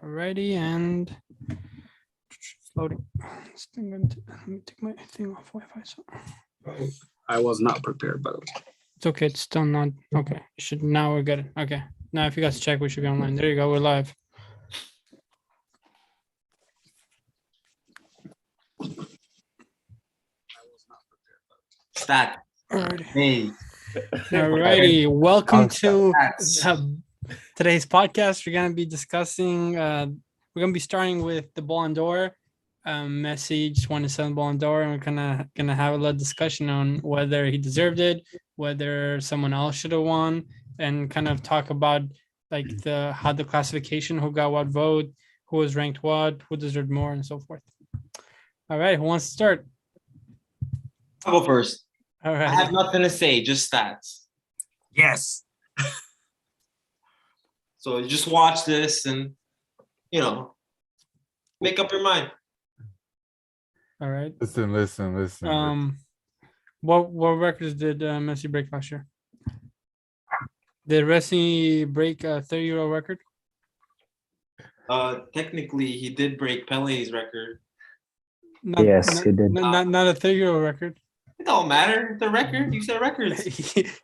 Alrighty, and it's loading. Let me take my thing off Wi-Fi. So I was not prepared, by the way. it's okay. It's still not okay. Now we're good. Okay. Now, if you guys check, we should be online. There you go. We're live. Stat. Alrighty. Hey. Alrighty. Welcome to Stats. today's podcast. We're gonna be discussing. We're gonna be starting with the Ballon d'Or. Messi just won the seventh Ballon d'Or, and we're gonna have a little discussion on whether he deserved it, whether someone else should have won, and kind of talk about like how the classification, who got what vote, who was ranked what, who deserved more, and so forth. All right, who wants to start? I'll go first. All I right. have nothing to say, just stats. Yes. So you just watch this and, make up your mind. All right. Listen. What records did Messi break last year? Did Messi break a 30-year-old record? Technically, he did break Pele's record. Yes, he did. Not a 30-year-old record. It don't matter. The record. You said records.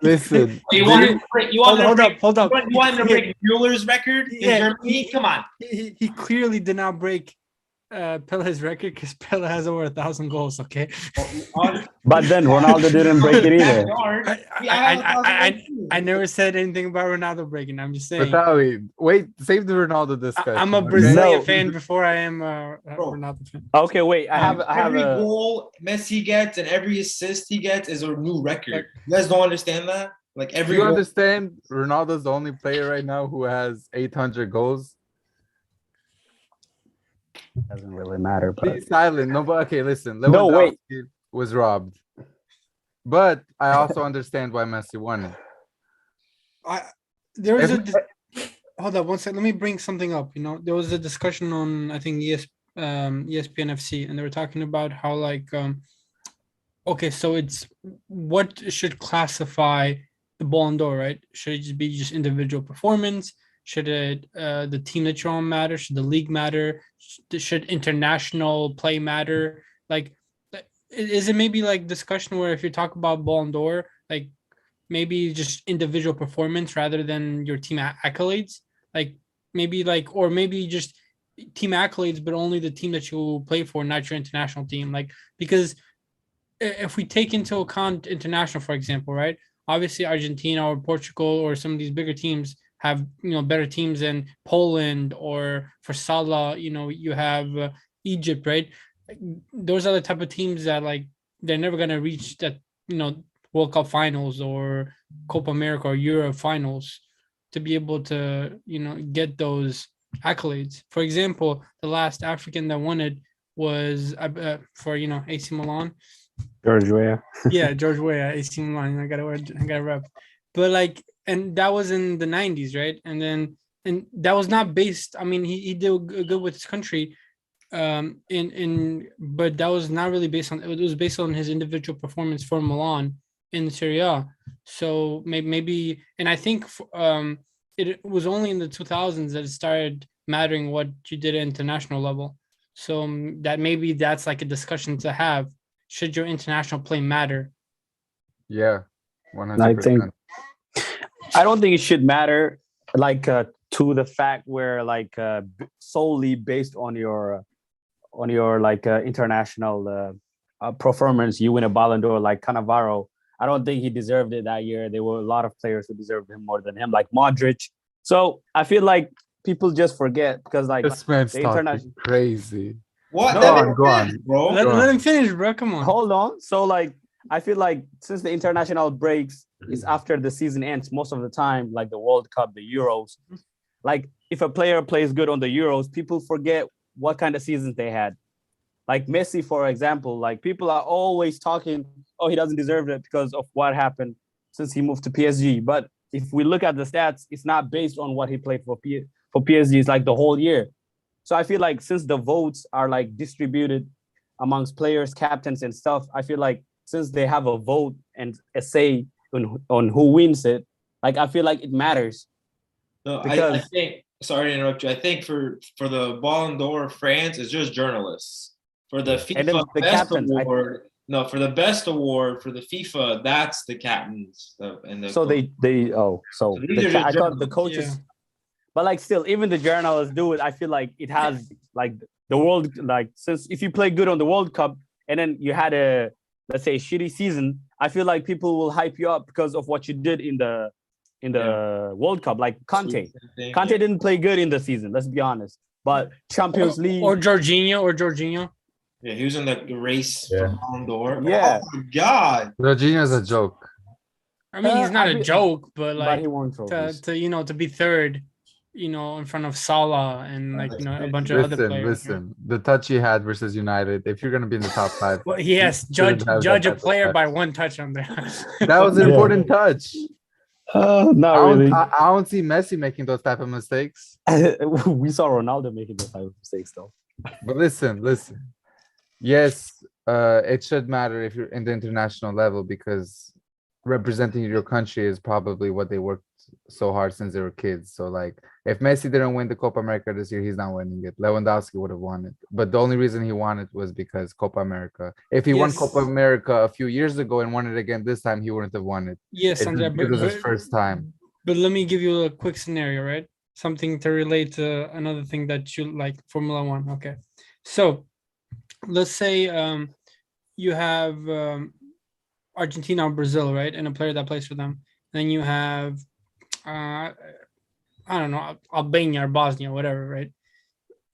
Listen. You wanted to break. Hold up. You wanted to break Mueller's record in Germany. Come on. He clearly did not break Pele's record because Pele has over 1,000 goals. Okay. But then Ronaldo didn't break it either. I never said anything about Ronaldo breaking. I'm just saying. Vitaly, wait, save the Ronaldo discussion. I'm a Brazilian fan before I am a Ronaldo fan. Okay, wait. I have every a goal Messi gets and every assist he gets is a new record. You guys don't understand that? Like Do every you goal. understand Ronaldo's the only player right now who has 800 goals? doesn't really matter. Be But silent. No, but okay, listen. No, wait. Lewandowski was robbed. But I also understand why Messi won it. There was hold up one second. Let me bring something up. There was a discussion on, I think, ESPN FC, and they were talking about how okay, so it's what should classify the Ballon d'Or, right? Should it just be individual performance? Should it the team that you're on matter? Should the league matter? Should international play matter? Like, is it maybe like discussion where if you talk about Ballon d'Or, like maybe just individual performance rather than your team accolades? Like maybe or maybe just team accolades, but only the team that you play for, not your international team. Like, because if we take into account international, for example, right? Obviously Argentina or Portugal or some of these bigger teams have better teams than Poland, or for Salah, you have Egypt, right? Those are the type of teams that they're never gonna reach that World Cup finals or Copa America or Euro finals to be able to get those accolades. For example, the last African that won it was for AC Milan. George Weah. Yeah, George Weah, AC Milan. I gotta rep. But and that was in the 90s, right? And that was not based. I mean, he did good with his country, but that was not really based on. It was based on his individual performance for Milan in Serie A. So maybe, and I think it was only in the 2000s that it started mattering what you did at international level. So that maybe that's like a discussion to have. Should your international play matter? Yeah, 100%. I think I don't think it should matter to the fact where solely based on your international performance you win a Ballon d'Or like Cannavaro. I don't think he deserved it that year. There were a lot of players who deserved him more than him, like Modric. So I feel like people just forget because This man's talking crazy. What? Go on, bro. Let him finish, bro. Come on. Hold on. So I feel like since the international breaks is after the season ends most of the time, like the World Cup, the Euros, like if a player plays good on the Euros, people forget what kind of seasons they had. Like Messi, for example, like people are always talking, oh, he doesn't deserve it because of what happened since he moved to PSG. But if we look at the stats, it's not based on what he played for PSG. It's like the whole year. So I feel like since the votes are distributed amongst players, captains, and stuff, I feel like since they have a vote and a say on who wins it, I feel like it matters. No, because I think sorry to interrupt you. I think for the Ballon d'Or of France, it's just journalists. For the And then FIFA the best captains, award, no, for the best award for the FIFA, that's the captains. And the So so these are just I thought the journalists. coaches, Yeah. but like still, even the journalists do it. I feel like it has like the world, like since if you play good on the World Cup and then you had a, let's say, shitty season, I feel like people will hype you up because of what you did in the World Cup. Like Conte didn't play good in the season. Let's be honest. But Champions League Or Jorginho. Yeah, he was in the race Yeah. for Ballon d'Or. Yeah. Oh my god. Jorginho's a joke. I mean, he's not I a feel- joke, but but like he won trophies. to be third, in front of Salah and like a bunch of other players. Listen. The touch he had versus United. If you're gonna be in the top 5, Well, yes, you shouldn't have judge that a type of player touch. by one touch on there. That was an Yeah. important touch. Not I don't, really. I don't see Messi making those type of mistakes. We saw Ronaldo making those type of mistakes though. But listen. Yes, it should matter if you're in the international level because representing your country is probably what they worked so hard since they were kids. So like if Messi didn't win the Copa America this year, he's not winning it. Lewandowski would have won it. But the only reason he won it was because Copa America. If he won Yes. Copa America a few years ago and won it again this time, he wouldn't have won it. Yes, It's Andrea, because it was his first time. But let me give you a quick scenario, right? Something to relate to another thing that you like, Formula One. Okay, so let's say you have Argentina or Brazil, right, and a player that plays for them. Then you have I don't know, Albania or Bosnia, whatever, right?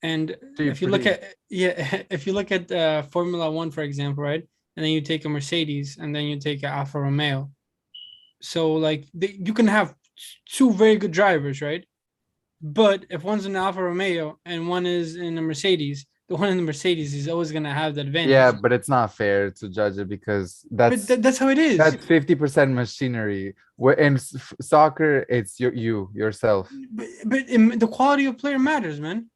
And if you look at if you look at Formula One, for example, right, and then you take a Mercedes and then you take an Alfa Romeo. So like you can have two very good drivers, right? But if one's in Alfa Romeo and one is in a Mercedes, the one in the Mercedes is always gonna have the advantage. Yeah, but it's not fair to judge it because but that's how it is. that's 50% machinery. Where in soccer, it's yourself. But the quality of player matters, man.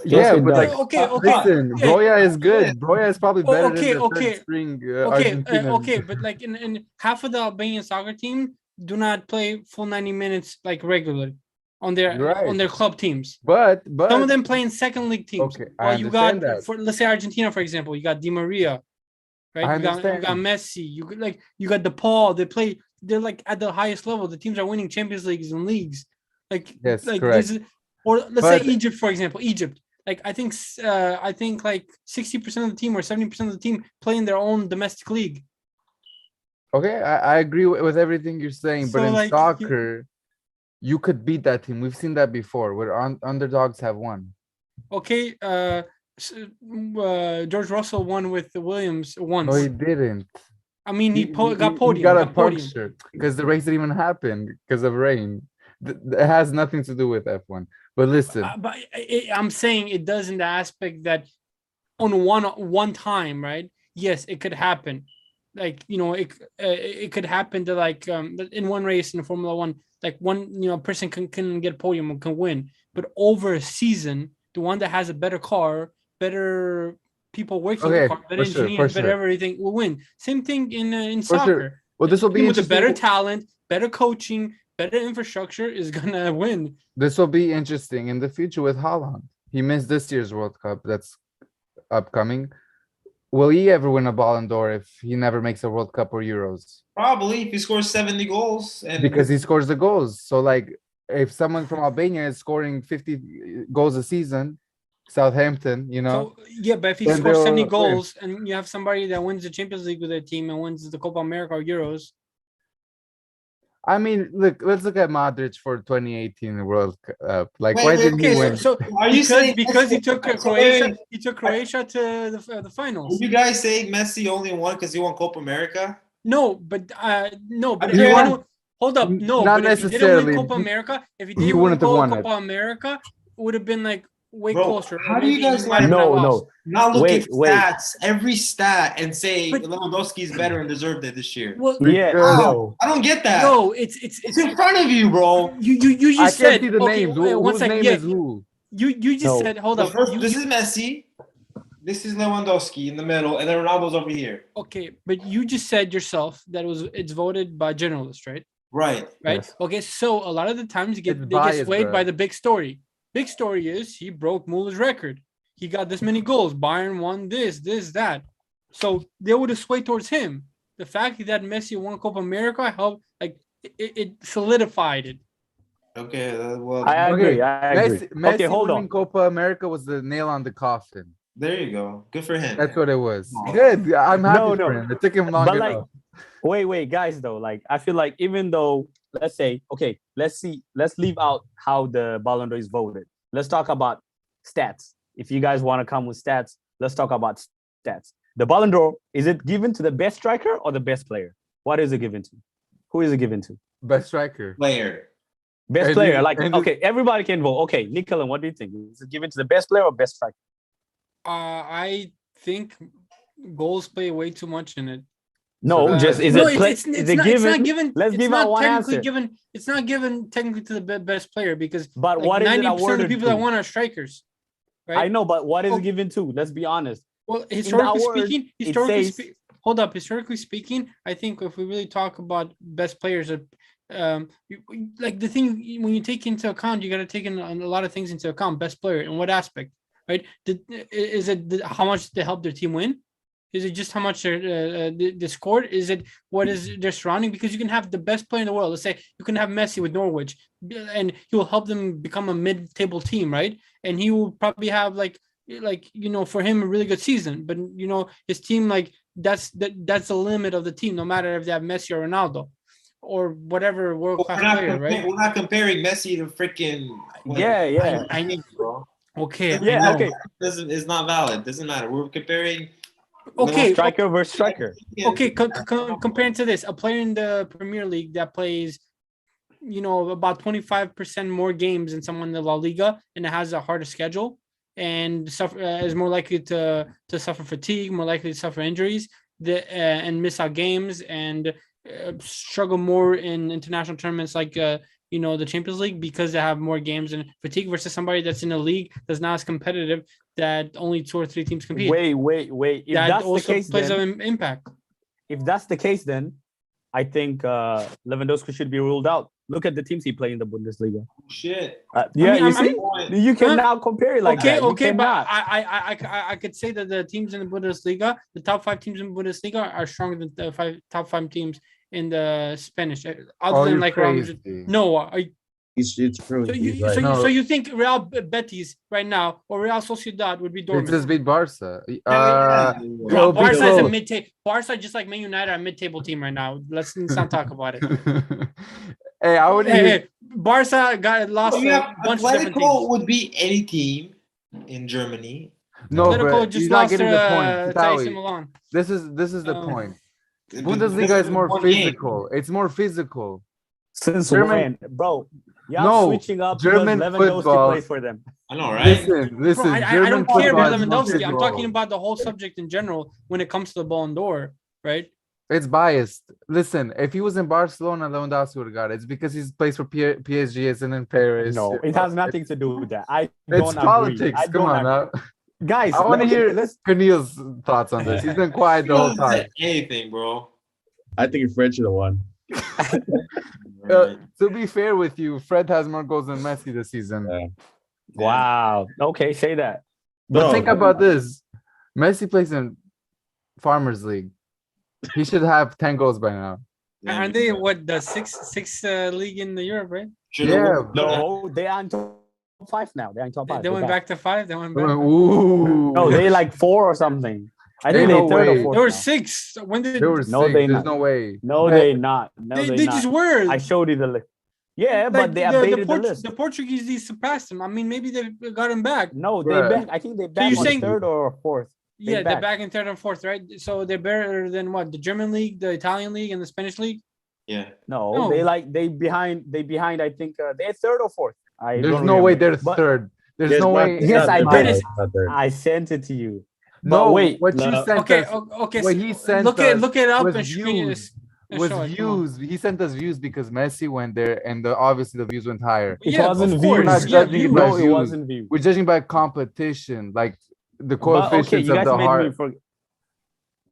Yeah, it but does. like, Okay. listen, yeah. Broya is good. Broya is probably better okay, than the okay. third string Okay, Argentina. okay, but like in half of the Albanian soccer team do not play full 90 minutes like regularly on Right. their club teams. But Some of them play in second league teams. Okay, I While you got understand that. for let's say Argentina, for example, you got Di Maria, right? I You got understand. Messi. You got DePaul. They're like at the highest level. The teams are winning Champions Leagues and leagues. Yes, like correct. or let's But- say Egypt, for example. Egypt. Like I think like 60% of the team or 70% of the team play in their own domestic league. Okay, I agree with everything you're saying, but So, in like, soccer, you could beat that team. We've seen that before, where underdogs have won. Okay, George Russell won with the Williams once. No, he didn't. I mean, he got He podium. got a got podium. puncture because the race didn't even happen because of rain. It has nothing to do with F1. But listen, But I'm saying it does in the aspect that on one time, right? Yes, it could happen. Like it could happen to like in one race in Formula One, like one person can get podium and can win. But over a season, the one that has a better car, better people working on the car, better engineers, better everything will win. Same thing in soccer. Well, this will be Team with a interesting. better talent, better coaching, better infrastructure is gonna win. This will be interesting in the future with Haaland. He missed this year's World Cup that's upcoming. Will he ever win a Ballon d'Or if he never makes a World Cup or Euros? Probably if he scores 70 goals. And Because he scores the goals. So like if someone from Albania is scoring 50 goals a season, Southampton, So yeah, but if he then scores 70 they'll win. goals and you have somebody that wins the Champions League with their team and wins the Copa America or Euros, I mean, let's look at Modric for 2018 World Cup. Like, Wait, why wait, didn't he okay, win? so Are you saying because he Messi- took so Croatia, wait, he took Croatia to the Are finals. you guys saying Messi only won because he won Copa America? No, but if He he won- didn't, hold up, no, Not but if he didn't necessarily. win Copa America, if he He didn't win wouldn't have won it. Copa America, it would have been like way Bro, closer. how or do you maybe guys he might have like- not No, lost. no. Not look at Wait. stats, every stat, and say But- Lewandowski is better and deserved it this year. Well, Yeah, Because- no. I don't get that. no, it's It's in front of you, bro. you I just can't said see the okay. names. One Whose second, name yeah, is who? you just No. said hold The up. first, you- this is Messi. This is Lewandowski in the middle, and then Ronaldo's over here. Okay, but you just said yourself that it's voted by journalists, right? Right. Right. Yes. Okay, so a lot of the times It's they biased, get swayed bro. by the big story. Big story is he broke Muller's record. He got this many goals. Bayern won this, that. So they would have swayed towards him. The fact that Messi won Copa America helped, like it solidified it. Okay, well, I agree. I agree. Messi Okay, hold winning on. Copa America was the nail on the coffin. there you go. Good for him. That's what it was. No. Good. I'm happy No, for no. him. It took him long But enough. wait, guys, though, like I feel like even though, let's say, okay, let's leave out how the Ballon d'Or is voted. Let's talk about stats. If you guys want to come with stats, let's talk about stats. The Ballon d'Or, is it given to the best striker or the best player? What is it given to? Who is it given to? Best striker. Player. Best And player. it- Like, and it- okay, everybody can vote. Okay, Nicola, what do you think? Is it given to the best player or best striker? I think goals play way too much in it. No, So just is No, it play, is it not, given? it's not given. Let's it's give not out one technically answer. given. It's not given technically to the best player because But like what is it 90% of the awarded people that to? won are strikers. Right? I know, but what is Oh. it given to? Let's be honest. Well, historically award, speaking, it says- hold up. Historically speaking, I think if we really talk about best players, like the thing when you take into account, you got to take in a lot of things into account. Best player in what aspect, right? Is it how much they help their team win? Is it just how much they scored? Is it what is their surrounding? Because you can have the best player in the world. Let's say you can have Messi with Norwich, and he will help them become a mid-table team, right? And he will probably have like for him a really good season. But his team that's the limit of the team. No matter if they have Messi or Ronaldo or whatever world-class player, right? We're not comparing Messi to freaking. Yeah. I need. bro. Okay. I Yeah, know. okay. It's not valid. Doesn't matter. We're comparing. Okay. Striker versus striker. Okay, comparing to this, a player in the Premier League that plays, about 25% more games than someone in the La Liga, and it has a harder schedule, and is more likely to suffer fatigue, more likely to suffer injuries, and miss out games, and struggle more in international tournaments like the Champions League because they have more games and fatigue versus somebody that's in a league that's not as competitive that only 2 or 3 teams compete. Wait. If that that's the also case, plays then, an impact. if that's the case, then I think Lewandowski should be ruled out. Look at the teams he played in the Bundesliga. Shit. Yeah, mean, you see, you can Huh? now compare it like Okay, that. You okay, but cannot. I could say that the teams in the Bundesliga, the top 5 teams in the Bundesliga, are stronger than the top 5 teams in the Spanish. Other Oh, than you're like Real crazy. Madrid. No, It's true. so he's you right. No. so you think Real Betis right now or Real Sociedad would be They dormant? just beat Barca. Yeah. It'll be Barca is a close. mid-table. Barca just like Man United are a mid-table team right now. Let's not talk about it. Hey, I would Hey, Barca got lost You a have bunch of different Atletico teams. would be any team in Germany. No, Atletico but just he's not lost getting the point. to AC Tawi, Milan. this is the Um, point. This Bundesliga is more one game. physical. It's more physical. Since German- when, bro? Y'all No, switching up German because Lewandowski football- plays for them. I know, right? Listen, Bro, I German don't care about football is more Lewandowski. I'm physical. talking about the whole subject in general when it comes to the Ballon d'Or, right? It's biased. Listen, if he was in Barcelona, Lewandowski would have got it. It's because he plays for PSG, isn't in Paris. No, it has nothing to do with that. I It's don't politics. agree. I Come don't on agree. now. Guys, I want to hear let's Cornel's thoughts on this. He's been quiet the whole He doesn't time. say anything, bro. I think Fred should have won. To be fair with you, Fred has more goals than Messi this season. Yeah. Wow. Okay, say that. But Bro, think about this. Messi plays in Farmers League. He should have 10 goals by now. Aren't they what the sixth league in the Europe, right? Yeah. No, they are in top 5 now. They're in top 5. They went back to 5. They went back. Ooh. No, they like 4 or something. I think Ain't they no third way. or fourth. They were now. 6. When did They were No, sick. they There's not. no way. No, they not. No, they they not. just were? I showed you the list. Yeah, Like, but they updated the list. The Portuguese they surpassed them. I mean, maybe they got him back. No, they Bruh. back. I think they back you're on saying- 3rd or 4th. They Yeah, they're back. back in 3rd and 4th, right? So they're better than what? The German league, the Italian league, and the Spanish league. Yeah. No, No. they behind. I think they're 3rd or 4th. There's don't no way remember. they're But third. There's Yes, no not- way. Yes, I not did. third, not third. I sent it to you. No, But wait, what you sent Okay, us, okay. what so he sent look us it up was and screen views. it. and was show it, come on. views. He sent us views because Messi went there, and obviously the views went higher. It Yeah, wasn't of views. course. We're not Yeah, judging it views. by No, it views. wasn't views. We're judging by competition, like the But okay, coefficients you of guys the made me heart. forget.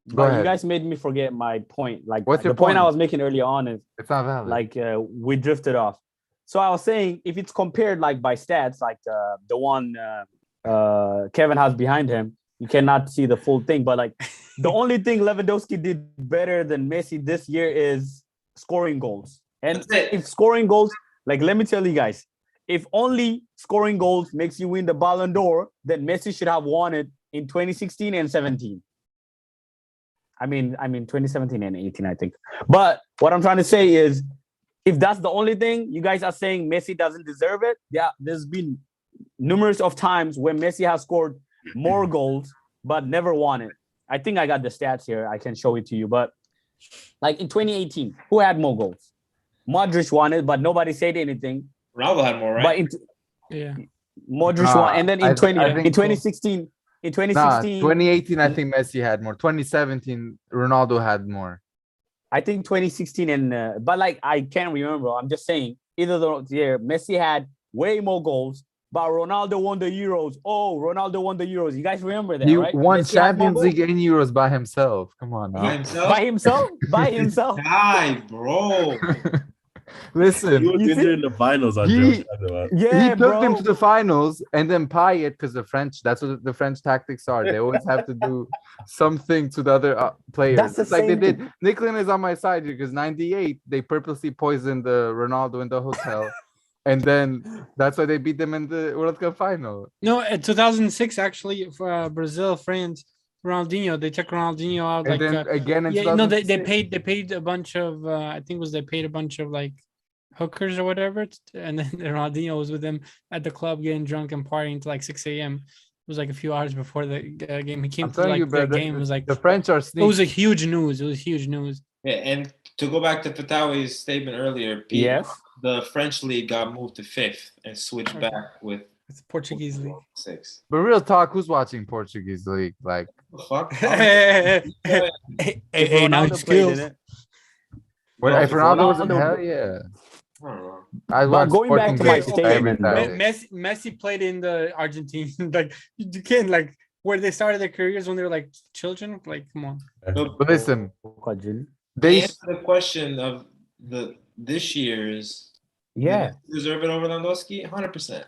Go But you ahead. guys made me forget my point. Like What's the your point I point? was making earlier on is It's not valid. like we drifted off. So I was saying, if it's compared like by stats, like the one Kevin has behind him, you cannot see the full thing. But like the only thing Lewandowski did better than Messi this year is scoring goals. And That's it. if scoring goals, like let me tell you guys, if only scoring goals makes you win the Ballon d'Or, then Messi should have won it in 2016 and 17. I mean 2017 and 18, I think. But what I'm trying to say is, if that's the only thing you guys are saying Messi doesn't deserve it, yeah, there's been numerous of times when Messi has scored more goals but never won it. I think I got the stats here. I can show it to you. But like in 2018, who had more goals? Modric won it, but nobody said anything. Ronaldo had more, right? But Yeah. Modric won, and then in I think 2016, in 2016, Nah, 2018, I think Messi had more. 2017, Ronaldo had more. I think 2016 and but like I can't remember. I'm just saying either the year Messi had way more goals, but Ronaldo won the Euros. Oh, Ronaldo won the Euros. You guys remember that, He right? won Messi had more Champions goals. League and Euros by himself. Come on By now. himself? By himself. By himself. Guy, bro. He Listen, was You injured see? in the finals. On He- Yeah, he took bro. them to the finals and then Payet, because the French, that's what the French tactics are. They always have to do something to the other players. That's the It's like they same did. thing. Nicklin is on my side here because 98, they purposely poisoned Ronaldo in the hotel. And then that's why they beat them in the World Cup final. No, 2006 actually for Brazil, France, Ronaldinho. They took Ronaldinho out And like then again in yeah, no, they 2006. paid a bunch of I think they paid a bunch of like hookers or whatever, and then Ronaldinho was with them at the club getting drunk and partying till like 6 a.m. It was like a few hours before the game. He came I'm to telling like you, bro, the game. It was like the French are it sneaky. was a huge news. It was huge news. Yeah, and to go back to Fatawi's statement earlier, Pete, Yes. the French league got moved to 5th and switched Okay. back with It's Portuguese league. 6. But real talk, who's watching Portuguese league? Like, The fuck? Hey, If now Ronaldo it's played skills. in it. when Well, if if Ronaldo was in Ronaldo- hell, yeah. I don't know. I But watched going back Sporting to my Games every statement, Saturday. Messi played in the Argentine. Like you can't like where they started their careers when they were like children. Like come on. But listen, To they answer the question of this year's, Yeah. deserve it over Lewandowski? 100%.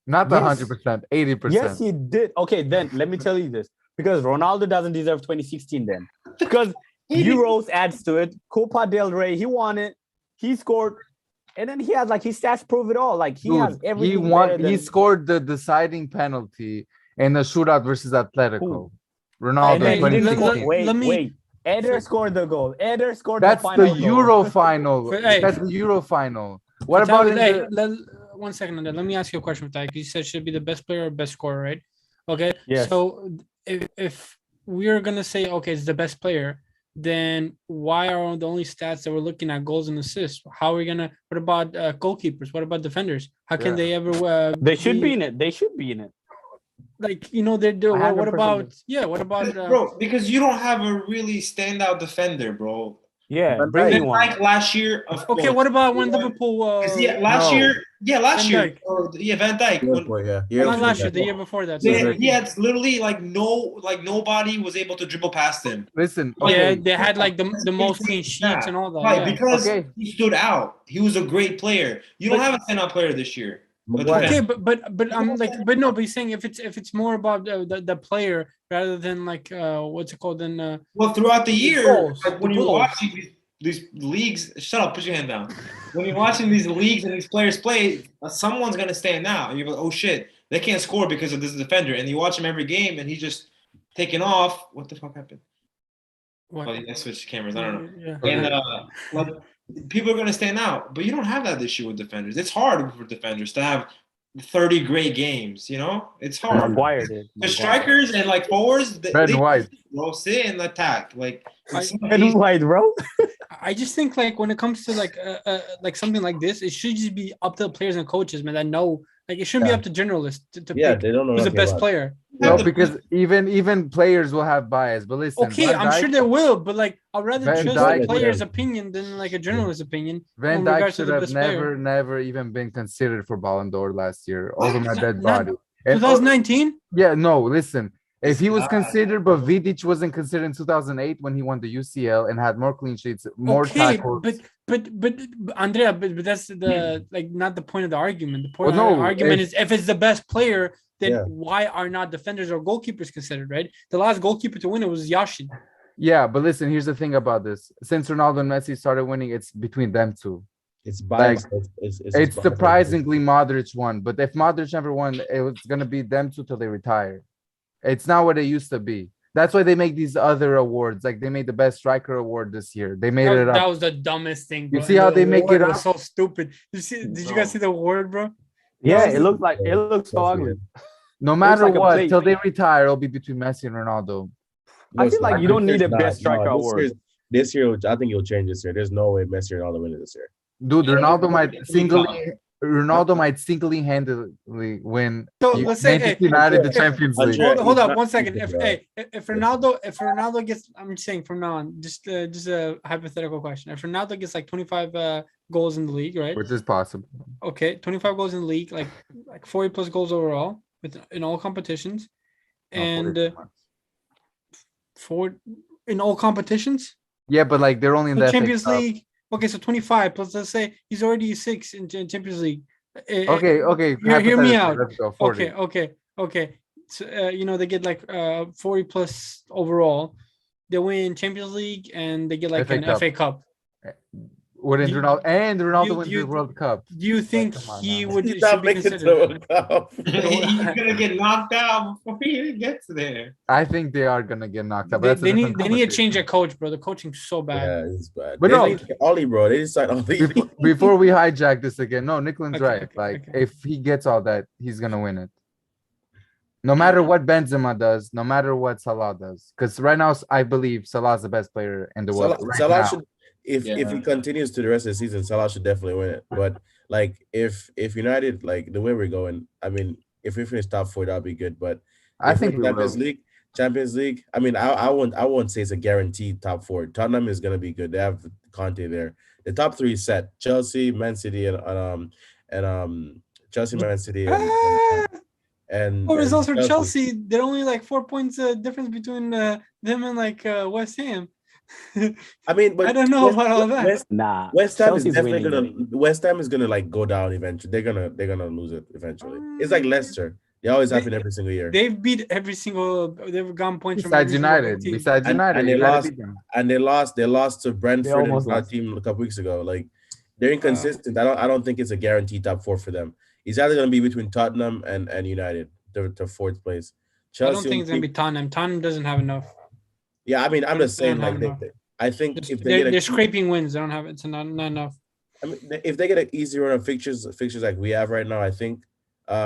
not the Yes. 100%, 80%. Yes, he did. Okay, then let me tell you this. Because Ronaldo doesn't deserve 2016 then. Because Euros adds to it. Copa del Rey, he won it. He scored. And then he has like his stats prove it all. Like he has Dude, everything. he better won. He than- scored the deciding penalty in the shootout versus Atletico. Who? Ronaldo And then in he didn't 2016. score. Wait, Let me- wait. Eder scored the goal. Eder scored That's the the final goal. Euro final. Hey. That's the Euro final. What about in Hey, the? 1 second on that. Let me ask you a question, Ty. You said should be the best player or best scorer, right? Okay. Yes. So if we're gonna say okay, it's the best player, then why are the only stats that we're looking at goals and assists? How are we gonna? What about goalkeepers? What about defenders? How can Yeah. they ever? They should be in it. They should be in it. like they're what 100% about what about Bro, because you don't have a really standout defender, bro. Yeah, Van bring Dijk. me Van one. Dijk last year, of okay? course. What about when Yeah. Liverpool? 'Cause last No. year, last Van year, Dijk. Van Dijk. When, Not last year, the year before that. he had literally nobody was able to dribble past him. Listen, Yeah, okay, they had like the most clean sheets and all that. Right, yeah. because Okay. he stood out. He was a great player. You don't have a standout player this year. Okay, but I'm like, but no, but he's saying if it's more about the player rather than like what's it called then Well, throughout the year, goals, like when the you're goals. watching these leagues, shut up, put your hand down. When you're watching these leagues and these players play, someone's gonna stand out, and you're like, oh shit, they can't score because of this defender. And you watch him every game, and he's just taking off. What the fuck happened? what? Oh, yeah, switch cameras. I don't know. Yeah. And like people are gonna stand out, but you don't have that this year with defenders. It's hard for defenders to have 30 great games. You know, it's hard. Maguire did. The strikers and like forwards, Red and white. bro, sit and attack. Like it's not Red easy. and white, bro. I just think like when it comes to like something like this, it should just be up to the players and coaches, man. That know like it shouldn't be Yeah. up to journalists to Yeah, pick they don't know who's the nothing best about it. player. no, because even players will have bias. But listen, Okay, Van I'm sure Dijk- they will, but like I'd rather Van trust Dijk the player's would- opinion than like a journalist's opinion. Van in Dijk regards to should the have best player. never even been considered for Ballon d'Or last year. Over my Not- dead not- body. And 2019. yeah, no, listen. If he was God. considered, but Vidic wasn't considered in 2008 when he won the UCL and had more clean sheets, more Okay, tackles. but Andrea, but that's the like not the point of the argument. The point Well, of the no, argument if- is if it's the best player, then Yeah. why are not defenders or goalkeepers considered? Right? The last goalkeeper to win it was Yashin. Yeah, but listen, here's the thing about this. Since Ronaldo and Messi started winning, it's between them two. It's biased. It's biased. surprisingly Modric won, but if Modric never won, it was gonna be them two till they retire. It's not what it used to be. That's why they make these other awards. Like they made the best striker award this year. They made it That up. was the dumbest thing. You Bro. see how The they make award it was up? so stupid. Did you guys see the award, bro? Yeah, was- it looks so ugly. No matter like a what, plate. till they retire, it'll be between Messi and Ronaldo. I feel like you don't need a Nah, best striker nah, award. This year, I think you'll change this year. There's no way Messi and Ronaldo win this year. Dude, Yeah, Ronaldo might we single-handedly win So let's say, Manchester hey, United the hey, Champions League. Andrea, hold he's up not 1 second. stupid, If bro. hey, if Ronaldo gets, I'm saying from now on, just a hypothetical question. If Ronaldo gets like 25 goals in the league, right? Which is possible. Okay, 25 goals in the league, like 40 plus goals overall in all competitions, and for in all competitions. Yeah, but like they're only in The the FA Champions Cup. League. Okay, so 25 plus. Let's say he's already 6 in Champions League. Okay. Hear me hypothetically, out. Let's go 40. Okay. So, they get like 40 plus overall. They win Champions League and they get like FA an Cup. FA Cup. Wouldn't Do you- Ronaldo and Ronaldo you- wins you- the World Cup? Do you think come on he now. would He's should not be making it to the considered? World Cup. He's gonna get knocked out before he even gets there. I think they are gonna get knocked out. But They that's a need different they need to change conversation. a coach, bro. The coaching's so bad. Yeah, it's bad. But They no. need Ollie, bro. They just signed Ollie. Before we hijack this again, no, Nickland's Okay, right. okay, Like okay. if he gets all that, he's gonna win it. No matter what Benzema does, no matter what Salah does, because right now I believe Salah's the best player in the world. Right Salah now. should, if Yeah. he continues to the rest of the season, Salah should definitely win it. But like if United, like the way we're going, I mean, if we finish top 4, that'd be good. But I if think we're we Champions League. I mean, I won't say it's a guaranteed top 4. Tottenham is gonna be good. They have Conte there. The top 3 is set: Chelsea, Man City, and Chelsea, Man City, and Oh, results for Chelsea. They're only like 4 points difference between them and like West Ham. I mean, but I don't know about all that. Nah, West Ham Chelsea's is definitely winning. West Ham is gonna like go down eventually. They're gonna lose it eventually. It's like Leicester. They always happen every single year. They've beat every single. They've gone points from Besides every single United, team. besides And- United, and they United lost- beat them. And they lost to Brentford and almost our lost. team a couple weeks ago. Like they're inconsistent. I don't think it's a guaranteed top 4 for them. It's either gonna be between Tottenham and United to 4th place. I don't think it's gonna be Tottenham. Tottenham doesn't have enough. Yeah, I mean, I'm just They don't saying, like, have enough. I think if they They're get a, scraping wins. They don't have it's not enough. I mean, if they get an easy run of fixtures like we have right now, I think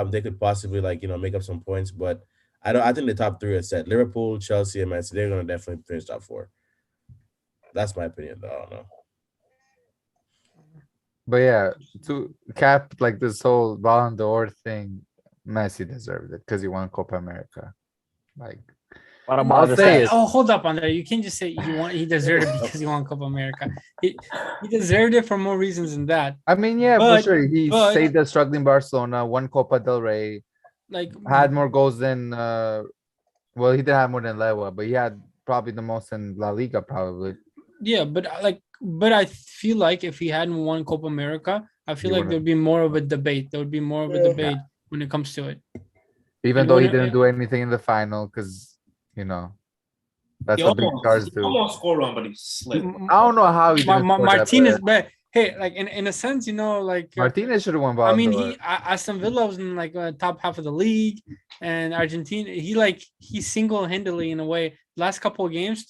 they could possibly make up some points. But I think the top 3 are set: Liverpool, Chelsea, and Man City. They're gonna definitely finish top 4. That's my opinion, though. I don't know. But yeah, to cap like this whole Ballon d'Or thing, Messi deserved it because he won Copa America. Like, What I'll about the say stats? it. Oh, hold up on there. You can't just say he deserved it because he won Copa America. He deserved it for more reasons than that. I mean, yeah, But- for sure. He but- saved the struggling Barcelona, won Copa del Rey, Like had more goals than well, he didn't have more than Lewa, but he had probably the most in La Liga, probably. yeah, but I feel like if he hadn't won Copa America, I feel He like would've- there'd be more of a debate. There would be more of a Yeah. debate when it comes to it. Even He though he would've- didn't do anything in the final, because that's He what big almost, stars he do. almost scored one, but he slipped. I don't know how he didn't score that, Martinez, but but hey, like in a sense, like Martinez should have won I Ballon mean, d'Or. Aston Villa was in like top half of the league, and Argentina. He single-handedly in a way last couple of games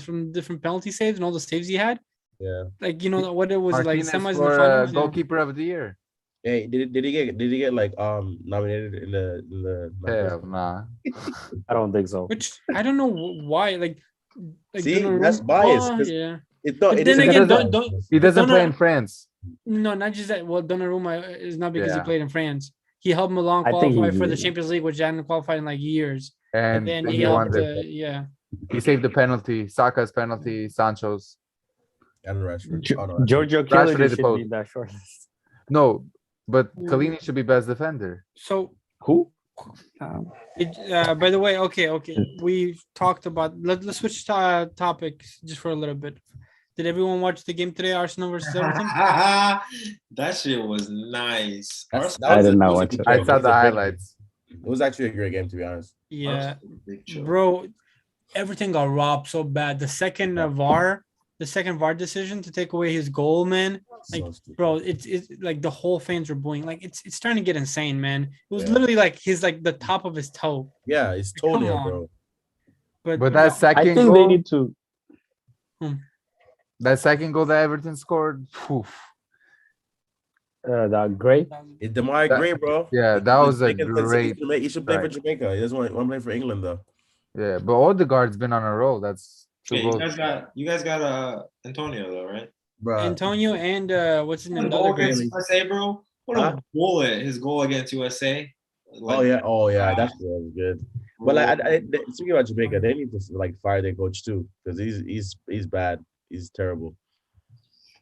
from different penalty saves and all the saves he had. Yeah. Like what it was Martinez like semis and for finals. Yeah. goalkeeper of the year. Hey, did he get like nominated in the Hell nah. I don't think so. Which I don't know why. Like See, Donnarumma- that's bias, 'cause yeah. It's not. But It then isn't again, bias. don't He doesn't play in Donnarumma- France. no, not just that. Well, Donnarumma is not because he Yeah. played in France. He helped Milan I think he qualify for the did. Champions League, which hadn't qualified in like years. And then he he won helped. it. Yeah. He saved the penalty. Saka's penalty, Sancho's. And Rashford. Oh, no, Giorgio Rashford Chiellini is should both. be in that short list. No, but Mm. Kalini should be best defender. So Who? By the way, okay. We talked about. Let's switch topics just for a little bit. Did everyone watch the game today? Arsenal versus Everton. That shit was nice. That's- Arsenal- I didn't know that was what a to good I game. saw It was the a great game. highlights. It was actually a great game, to be honest. Yeah, Arsenal, big chill. bro. Everything got robbed so bad. The second VAR decision to take away his goal, man. Like, So stupid. bro, it's like the whole fans are booing. Like, it's starting to get insane, man. It was Yeah. literally like the top of his toe. Yeah, it's Come toenail, on. bro. But that I second think goal, they need to. that second goal that Everton scored, phew. That great. It's Demar That- Gray, bro. yeah, that was a Jamaican- great He should play for strike. Jamaica. He doesn't want to play for England, though. Yeah, but Odegaard's been on a roll. That's two Yeah, you goals. guys got Antonio though, right? Bro, Antonio and what's his name? The Goal other guy. against USA, bro. What Huh? a bullet! His goal against USA. oh yeah, that's good. But like, speaking about Jamaica, they need to like fire their coach too, because he's bad. He's terrible.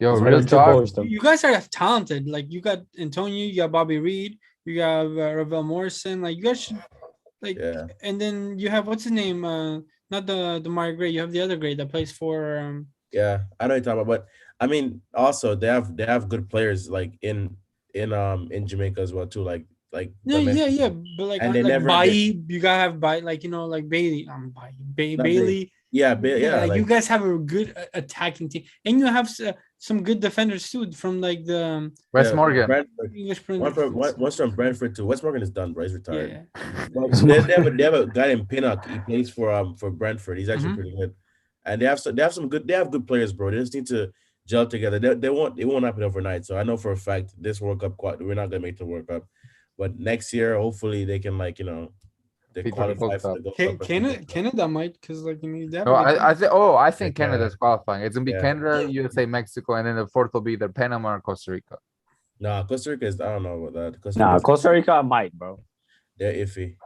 Yo, It's real better to talk. coach them. You guys are talented. Like, you got Antonio, you got Bobby Reed, you got Ravel Morrison. Like, you guys should like. Yeah, And then you have what's his name? Not the Mario Gray. You have the other Gray that plays for. yeah, I know what you're talking about. But I mean, also they have good players like in Jamaica as well too. Like No, the men- yeah. But like, And they like never Bailly, you gotta have Bailly, like, like Bailey. Bailey. yeah, Yeah, like, you guys have a good attacking team, and you have some good defenders too from like the West yeah, Morgan. Brentford. English One's from Brentford too. West Morgan is done, bro. He's retired. Yeah. But they have a guy in Pinnock. He plays for Brentford. He's actually Mhm. pretty good. And they have good players, bro. They just need to gel together. It won't happen overnight. So I know for a fact this World Cup we're not gonna make the World Cup. But next year, hopefully they can they Be qualify World for the Gold Cup. Canada might, because like they have No, a good team. I think Yeah. Canada's qualifying. It's gonna be Yeah. Canada, USA, Mexico, and then the fourth will be either Panama or Costa Rica. Nah, Costa Rica is I don't know about that. Nah, Costa Rica might, bro. They're iffy.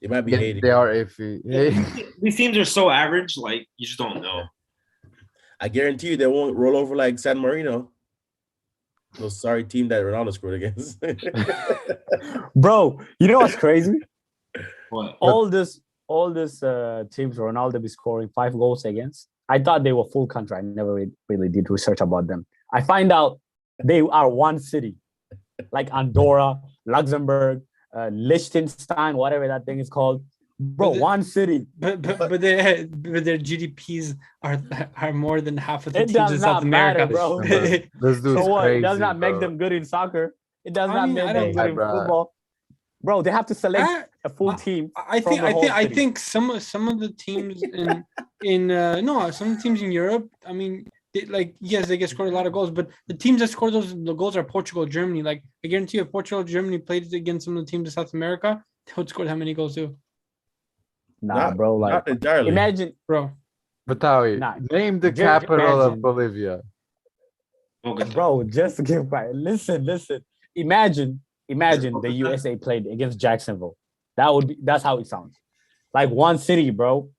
It might be Yeah, Haiti. they are iffy. These teams are so average, like you just don't know. I guarantee you they won't roll over like San Marino. Those sorry team that Ronaldo scored against. Bro, you know what's crazy? What? all this teams Ronaldo be scoring 5 goals against. I thought they were full country. I never really did research about them. I find out they are one city, like Andorra, Luxembourg, Liechtenstein, whatever that thing is called. Bro, But the- one city. But their GDPs are more than half of the It teams in does South not matter, America. bro. This dude's So what? crazy. It does not make bro. them good in soccer. It does I not mean, make I them don't- good in Bro. football. Bro, they have to select I- a full I- team. I from think the I whole think I city. think some of the teams some teams in Europe. I mean, yes, they get scored a lot of goals, but the teams that score the goals are Portugal, Germany. Like, I guarantee you, if Portugal, Germany played against some of the teams in South America, they would score how many goals too, Nah, bro. Like, not entirely. imagine. bro. Batawi, Nah, name the just capital of imagine. Bolivia. Bogota. Bro, just give back. Listen. Imagine the USA played against Jacksonville. That's how it sounds. Like one city, bro.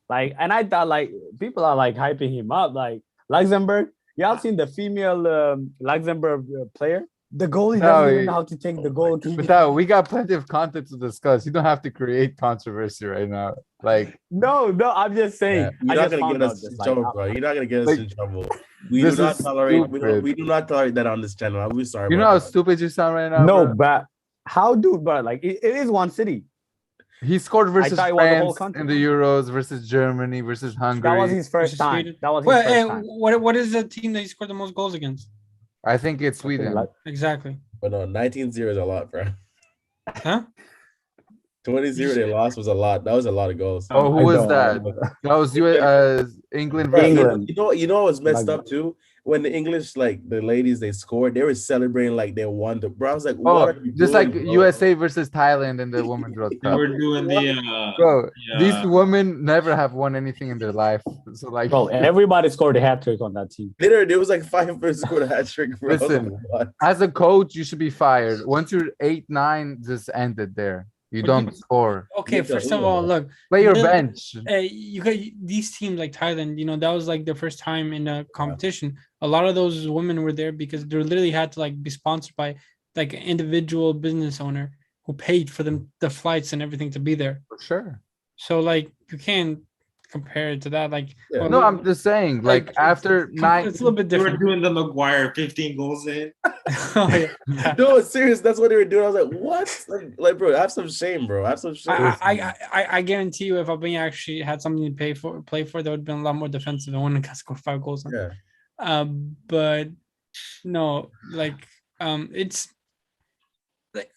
Like, and I thought like people are like hyping him up. Like Luxembourg, y'all seen the female Luxembourg player? The goalie doesn't even know how to take the goal. Batawi, we got plenty of content to discuss. You don't have to create controversy right now. Like, No, I'm just saying. You're I not just gonna found get out us in this, trouble, like, bro. You're not gonna get us like, in trouble. We this do not is tolerate. stupid. We do not tolerate that on this channel. I'm sorry. you know about how that. stupid you sound right now? no, bro? but how, dude? But like, it is one city. He scored versus thought it was the whole France country. in the Euros, versus Germany, versus Hungary. That was his first Versus time. Sweden. That was his Well, first time. what is the team that he scored the most goals against? I think it's Sweden. Like, Exactly. But no, 19-0 is a lot, bro. Huh? 20-0 they lost was a lot. That was a lot of goals. Oh, who I was don't that? know. That was England Bro, versus England. You know what's messed Like- up too? When the English, like the ladies, they scored, they were celebrating like they won the. Bro, I was like, what Oh, are you just doing, like bro? USA versus Thailand in the Women's World They Cup. were doing the Bro, these yeah. women never have won anything in their life. So like, Bro, everybody scored a hat trick on that team. Literally, there was like 5 players scored a hat trick. Bro. I was Listen. like, what? as a coach, you should be fired. Once you're 8-9, just end it there. You But don't you- score. Okay, Look at first of England, all, bro. look, Play your the- bench. you got these teams like Thailand. That was like their first time in a competition. A lot of those women were there because they literally had to like be sponsored by like an individual business owner. who paid for the flights and everything to be there. For sure. So like you can't compare it to that. Like Yeah. well, No, I'm just saying, like it's- after it's 9, it's a little bit They were different. doing the Maguire 15 goals in. Oh, yeah. No, it's serious. That's what they were doing. I was like, what? Like, bro, have some shame, bro. Have some shame. I guarantee you, if Albania actually had something to play for, there would have been a lot more defensive and wouldn't have scored 5 goals. On. Yeah. But no, like it's like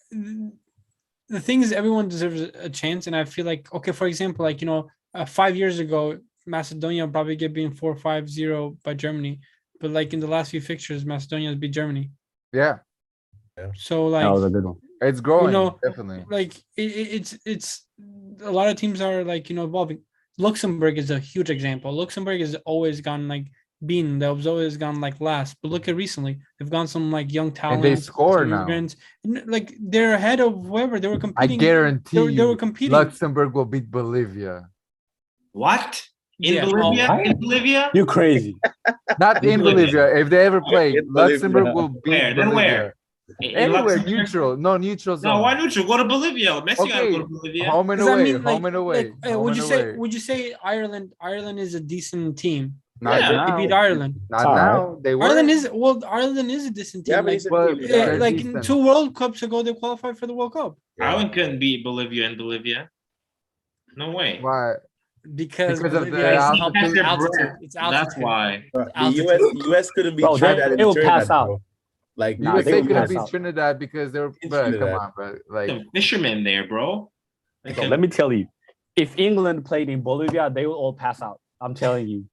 the thing is, everyone deserves a chance, and I feel like, okay, for example, like 5 years ago, Macedonia probably get beaten 4-5-0 by Germany, but like in the last few fixtures, Macedonia has beat Germany. yeah, So That was like a good one. it's growing, know, definitely. like it's a lot of teams are like evolving. Luxembourg is a huge example. Luxembourg has always gone like they've always gone like last, but look at recently, they've gone some like young talent. And they score some now. immigrants, like they're ahead of whoever they were I competing. guarantee they were you, competing. Luxembourg will beat Bolivia. What? In Yeah, Bolivia? what? In Bolivia? You crazy? Not in Bolivia. If they ever play, In Bolivia. Luxembourg will beat Where? Then Bolivia. where? In Anywhere Luxembourg? neutral. No neutral zone. No, why neutral? Go to Bolivia. Messi gotta Okay, go to Bolivia. home and 'Cause I away. mean, Home and away. home would and you say away. would you say Ireland is a decent team? Not Yeah, now. They beat Ireland. Not all now. They were. Ireland is a decent Yeah, team. but Like, he's a but team, they're like decent. 2 World Cups ago, they qualified for the World Cup Ireland couldn't beat Bolivia in Bolivia. No way. Why? because Because of the Bolivia is altitude. Catch their altitude. breath. It's That's altitude. why. Bro, the Altitude. US couldn't beat Bro, Trinidad they and will Trinidad, pass out. bro. Like Nah, USA they will couldn't pass beat out. Trinidad because they were. It's But come Trinidad. on, but like Some fishermen there, bro. They So can- let me tell you, if England played in Bolivia, they will all pass out. I'm telling you.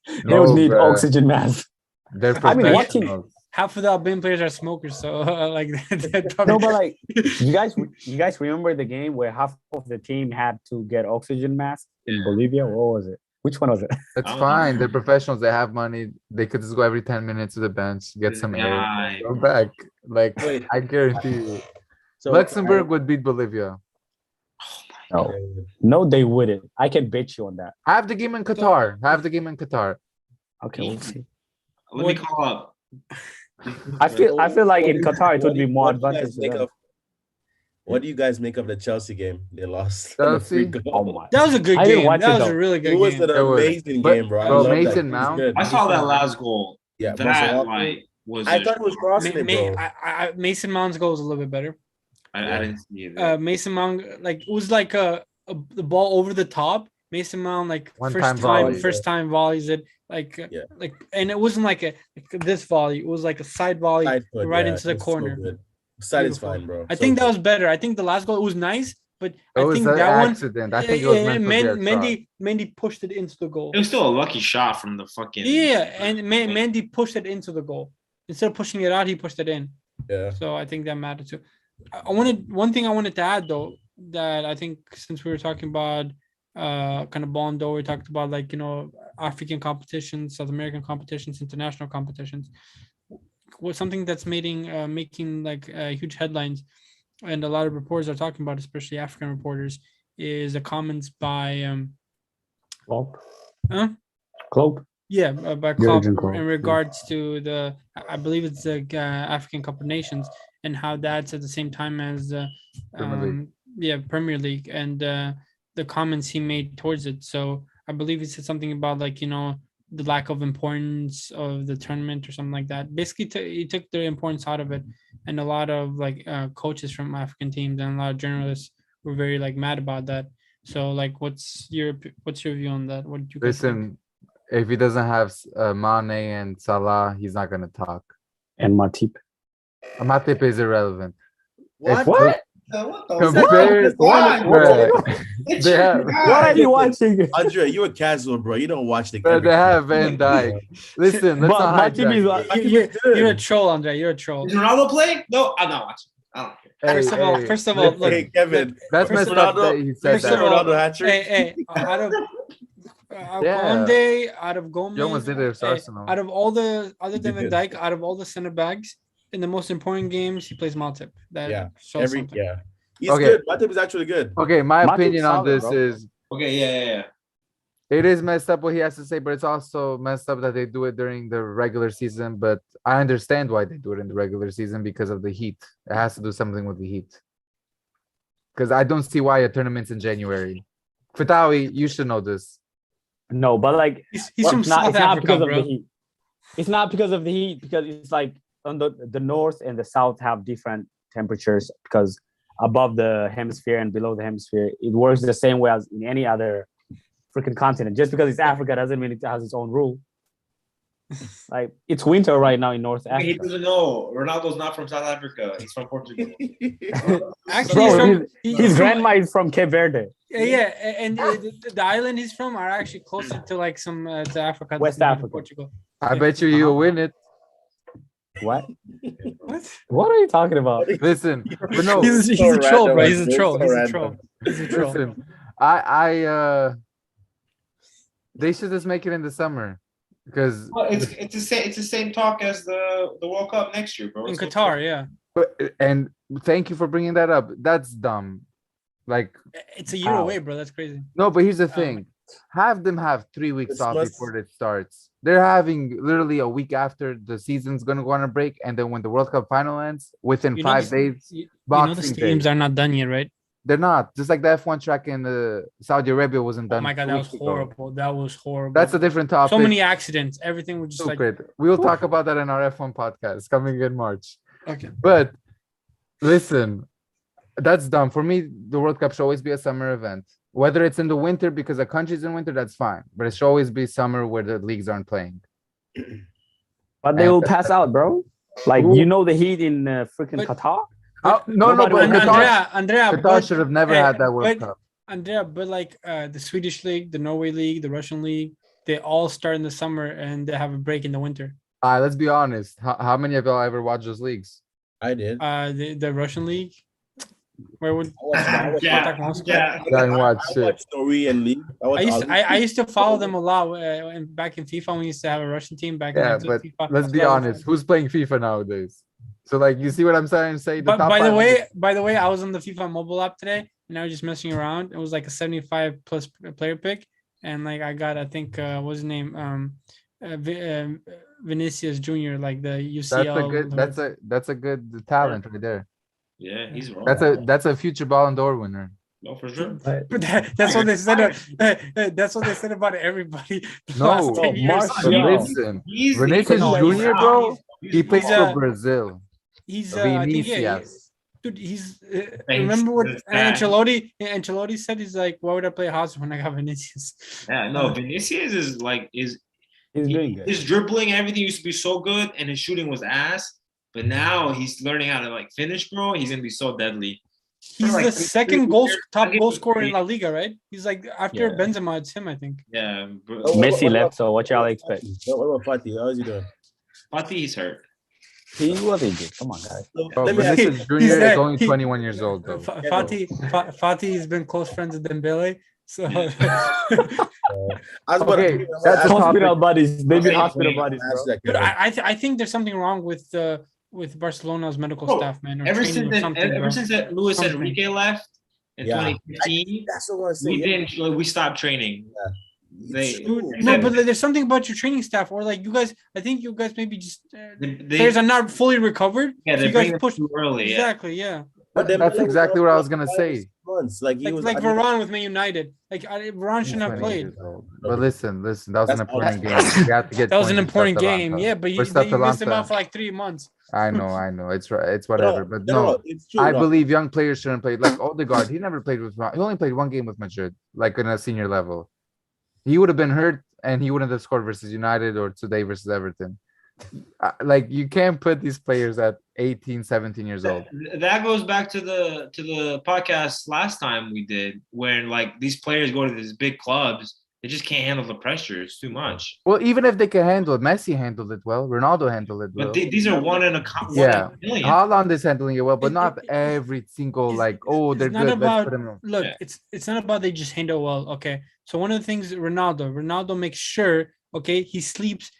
They No, would need bruh. oxygen mask. they're I mean, watching- professionals. Half of the Albanian players are smokers, so like they're No, probably, but like you guys remember the game where half of the team had to get oxygen masks in Bolivia? What was it? Which one was it? It's I don't fine. know. They're professionals. They have money. They could just go every 10 minutes to the bench, get some air, Guy, go bro. back. Like Wait. I guarantee you, So Luxembourg would beat Bolivia. No, no, they wouldn't. I can bet you on that. Have the game in Qatar. Have the game in Qatar. Okay, we'll see. Let me call up. I feel like in Qatar it would be more what do you guys advantage to make them. of- What do you guys make of the Chelsea game? They lost. Chelsea? The free Oh goal. my! that was a good I didn't game. watch That it, was a though. really good It was game. an It was. amazing But, game, bro. I bro, love Mason that. He's Mount- good. I saw that last goal. Yeah, That Barcelona. like was. I thought it was crossing it, bro. Mason Mount's goal was a little bit better. I didn't see it. Mason Mount, like it was like the ball over the top. Mason Mount, like One-time volley. first time volleys it, like Yeah. like, and it wasn't like this volley. It was like a side volley Side foot, right yeah, into the it's so corner. good. Side is Beautiful. fine, bro. I So think that good. was better. I think the last goal, it was nice, but It I was think an that one, accident. I think it was meant to be a shot. Mendy pushed it into the goal. It was still a lucky shot from the fucking. Yeah, and Mendy pushed it into the goal instead of pushing it out. He pushed it in. Yeah. So I think that mattered too. One thing I wanted to add though, that I think since we were talking about kind of Ballon d'Or, we talked about like African competitions, South American competitions, international competitions. Was something that's making like huge headlines, and a lot of reporters are talking about, especially African reporters, is the comments by Klopp. Huh? Klopp. Yeah, by Klopp Jurgen Klopp, in yeah. regards to I believe it's the African Cup of Nations, and how that's at the same time as Premier League. Premier League, and the comments he made towards it. So I believe he said something about like the lack of importance of the tournament or something like that. Basically, he took the importance out of it, and a lot of like coaches from African teams and a lot of journalists were very like mad about that. So like, what's your view on that? What do you guys think? Listen, if he doesn't have Mane and Salah, he's not gonna talk. And Matip. Matip is irrelevant. What? What? What the Compared, Why? bruh, they have, What are you watching? Andre, you're a casual, bro. You don't watch the bruh, they have Van Dyke. Listen, let's But not Matip is hijack. You're a troll, Andre. You're a troll. Is Ronaldo playing? No, I'm not watching. I don't care. Hey, First of all, listen, look, Hey, Kevin. that's first messed of up all- that he said first of that. all- Ronaldo hat trick. hey, out of Yeah. Conde, out of Gomez, You almost did it for Arsenal. out of all the other than You Van did. Dijk, out of all the center backs in the most important games, he plays Matip. That Yeah, shows something. Yeah. He's Okay. good. Matip is actually good. Okay, my Matip's opinion on solid, this bro. is Okay, yeah. it is messed up what he has to say, but it's also messed up that they do it during the regular season. But I understand why they do it in the regular season because of the heat. It has to do something with the heat. because I don't see why a tournament's in January. Fatawi, you should know this. No, but like He's from South it's not Africa, because of bro. the heat. It's not because of the heat, because it's like on the north and the south have different temperatures because above the hemisphere and below the hemisphere, it works the same way as in any other freaking continent. Just because it's Africa doesn't mean it has its own rule. Like it's winter right now in North He Africa. doesn't know. Ronaldo's not from South Africa. He's from Portugal. Actually, Bro, he's his from- grandma is from Cape Verde, yeah, and the island he's from are actually closer to like some to Africa, West than Africa. Portugal. I bet you'll win it. What? What? What are you talking about? Listen, but no, He's so a troll, bro. random, He's a it's troll. so He's a random. troll. He's a troll. listen. I they should just make it in the summer because Well, it's the same talk as the World Cup next year, bro. In It's Qatar, yeah, and thank you for bringing that up. That's dumb. Like it's a year How? away, bro. That's crazy. no, but here's the thing: have them have 3 weeks off Christmas. before it starts. They're having literally a week after the season's gonna go on a break, and then when the World Cup final ends, within You know 5 the- days, You know the Boxing Day. stadiums are not done yet, right? They're not. Just like the F1 track in Saudi Arabia wasn't Oh done. my god, 2 that was weeks ago. horrible. That was horrible. That's a different topic. so many accidents. Everything was just like Stupid. We'll talk about that in our F1 podcast coming in March. okay. But listen, that's dumb. For me, the World Cup should always be a summer event. Whether it's in the winter because the country's in winter, that's fine. But it should always be summer where the leagues aren't playing. But they And- will pass out, bro. Like Who- you know the heat in freaking But- Qatar. No, Nobody but will- Andrea, Qatar but, should have never hey, had that World but- Cup. Andrea, but like the Swedish league, the Norway league, the Russian league, they all start in the summer and they have a break in the winter. Let's be honest. How many of y'all ever watched those leagues? I did. The Russian league, where would I watched Yeah, Spartak Moscow? yeah. I didn't watch I shit. watched Norwegian league. I used to follow them a lot back in FIFA when we used to have a Russian team back Yeah, in but FIFA. let's be So- honest. Who's playing FIFA nowadays? So like, you see what I'm trying to say? But top by the five- way, I was on the FIFA mobile app today and I was just messing around. It was like a 75 plus player pick, and like I got I think what's his name Vinicius Junior, like the UCL. that's a good talent right there. Yeah, he's wrong. That's a future Ballon d'Or winner. No, for sure. But that's what they said. That's what they said about everybody. the No, last 10 years. Martial. But Yeah. listen, He's Vinicius no, Junior, he's bro, not. he plays He's for a- Brazil. He's I think Vinicius. dude. He's remember what Thanks. Ancelotti said. He's like, why would I play Hazard when I got Vinicius? Yeah, no, Vinicius is like He's doing good. his dribbling and everything used to be so good, and his shooting was ass. But now he's learning how to like finish, bro. He's gonna be so deadly. He's like the three- second three- top three- goal scorer in La Liga, right? He's like after Yeah. Benzema, it's him, I think. Yeah, bro. Oh, Messi left, so what y'all expect? What about Fatih? How is he doing? Fatih is hurt. He was injured. Come on, guys. Bro, Let me ask Vinicius He's Junior is there. only He- 21 years old though. Fatih has been close friends with Dembele, so I was about Okay, to that's a Hospital topic. buddies. They've been Okay, hospital wait. buddies, bro. but I think there's something wrong with Barcelona's medical Bro, staff, man. Or Ever training since or something, bro. ever since that Luis Something. Enrique left in Yeah. 2015, That's what I want to say. we didn't. Like, we stopped training. They- True. No, but there's something about your training staff, or like you guys. I think you guys maybe just They, players are not fully recovered. yeah, so they you guys bring them push too early. Yeah. exactly, yeah. But then That's Bale exactly was what I out was gonna for say. months. Like he Like was like I mean, Varane with Man United. Like Varane should not 20 play. years old. But listen, that was an That's important game. awesome. You have to get That was an points important against game. Atalanta. Yeah, but you Versus missed him Atalanta. out for like 3 months. I know. It's right. It's whatever. But no, no, it's true. I no. believe young players shouldn't play. Like Odegaard, he never played with. He only played one game with Madrid, like in a senior level. He would have been hurt, and he wouldn't have scored versus United or today versus Everton. Like you can't put these players at 18, 17 years old. That goes back to the podcast last time we did, when like these players go to these big clubs, they just can't handle the pressure. It's too much. Well, even if they can handle it, Messi handled it well. Ronaldo handled it well. But these are one in a Yeah. million. Haaland is handling it well, but It- not it- every single it's- like. Oh, it's they're not good. Let's about- put them on. Look, Yeah. it's not about they just handle well. Okay, so one of the things Ronaldo makes sure. Okay, he sleeps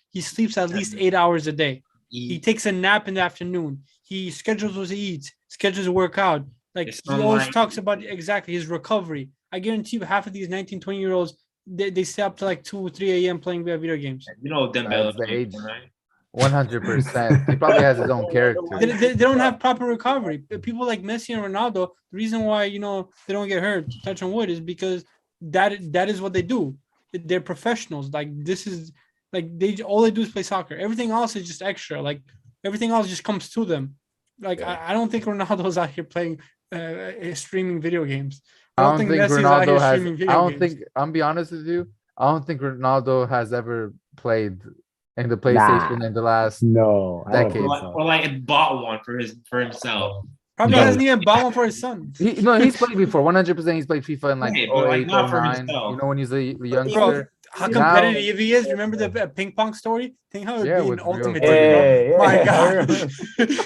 at least 8 hours a day. He takes a nap in the afternoon. He schedules what he eats, schedules a workout. Like It's he always sunlight. talks about exactly his recovery. I guarantee you, half of these 19, 20-year-olds, they stay up to like 2 or 3 a.m. playing video games. You know Dembele, That's the age. right? 100%. He probably has his own character. They don't have proper recovery. People like Messi and Ronaldo, the reason why they don't get hurt, touch on wood, is because that is what they do. They're professionals. Like this is like all they do is play soccer. Everything else is just extra. Like everything else just comes to them. Like I don't think Ronaldo's out here playing streaming video games. I don't think Messi's out here Ronaldo has. streaming video I don't games. think. I'm be honest with you. I don't think Ronaldo has ever played in the PlayStation in the last. No, I don't Decade. think so. Or like bought one for himself. Probably No. hasn't even bought one for his son. He's played before. 100%. He's played FIFA in like Right, but, like, 08, not for 09. himself. You know when he's a Bro, youngster. how Now- competitive he is. Remember the ping pong story? Think how it would Yeah, be with an real ultimate players. team, bro. My Yeah, God.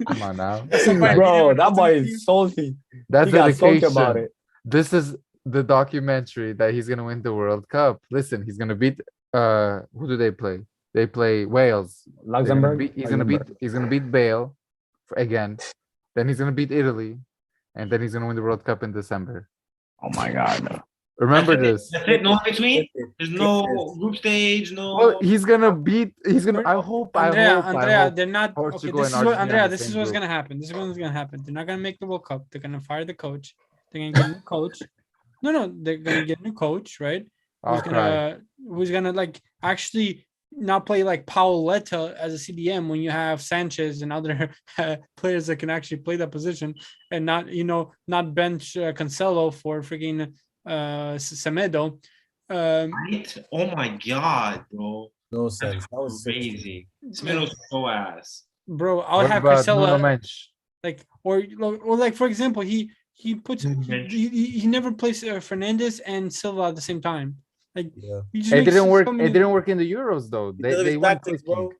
Come on now. Somebody beat him Bro, in that boy ultimate team. is salty. That's He got salty dedication. about it. This is the documentary that he's gonna win the World Cup. Listen, he's gonna beat. Who do they play? They play Wales. They're gonna Luxembourg. He's gonna beat Bale again. Then he's gonna beat Italy, and then he's gonna win the World Cup in December. Oh my god. Remember That's this. That's it. No in between. There's no group stage. No. Well, he's gonna beat. He's gonna. I hope. Andrea, they're not. Okay, Portugal this and is what Argentina Andrea. in the This is same what's group. gonna happen. This is what's gonna happen. They're not gonna make the World Cup. They're gonna fire the coach. They're gonna get a new coach. No, they're gonna get a new coach, right? I'll cry. Who's gonna like actually not play like Paoletta as a CDM when you have Sanchez and other players that can actually play that position, and not bench Cancelo for freaking Semedo. Right? Oh my god, bro. No sense. That was Crazy. Smith so ass. Bro, I would What have about Nuno Cancelo Mensch? like or like for example, he puts Bench. he never plays Fernandez and Silva at the same time. Like Yeah. he just It makes didn't work. so It many- didn't work in the Euros though. Because of They his won tactics, quickly. bro.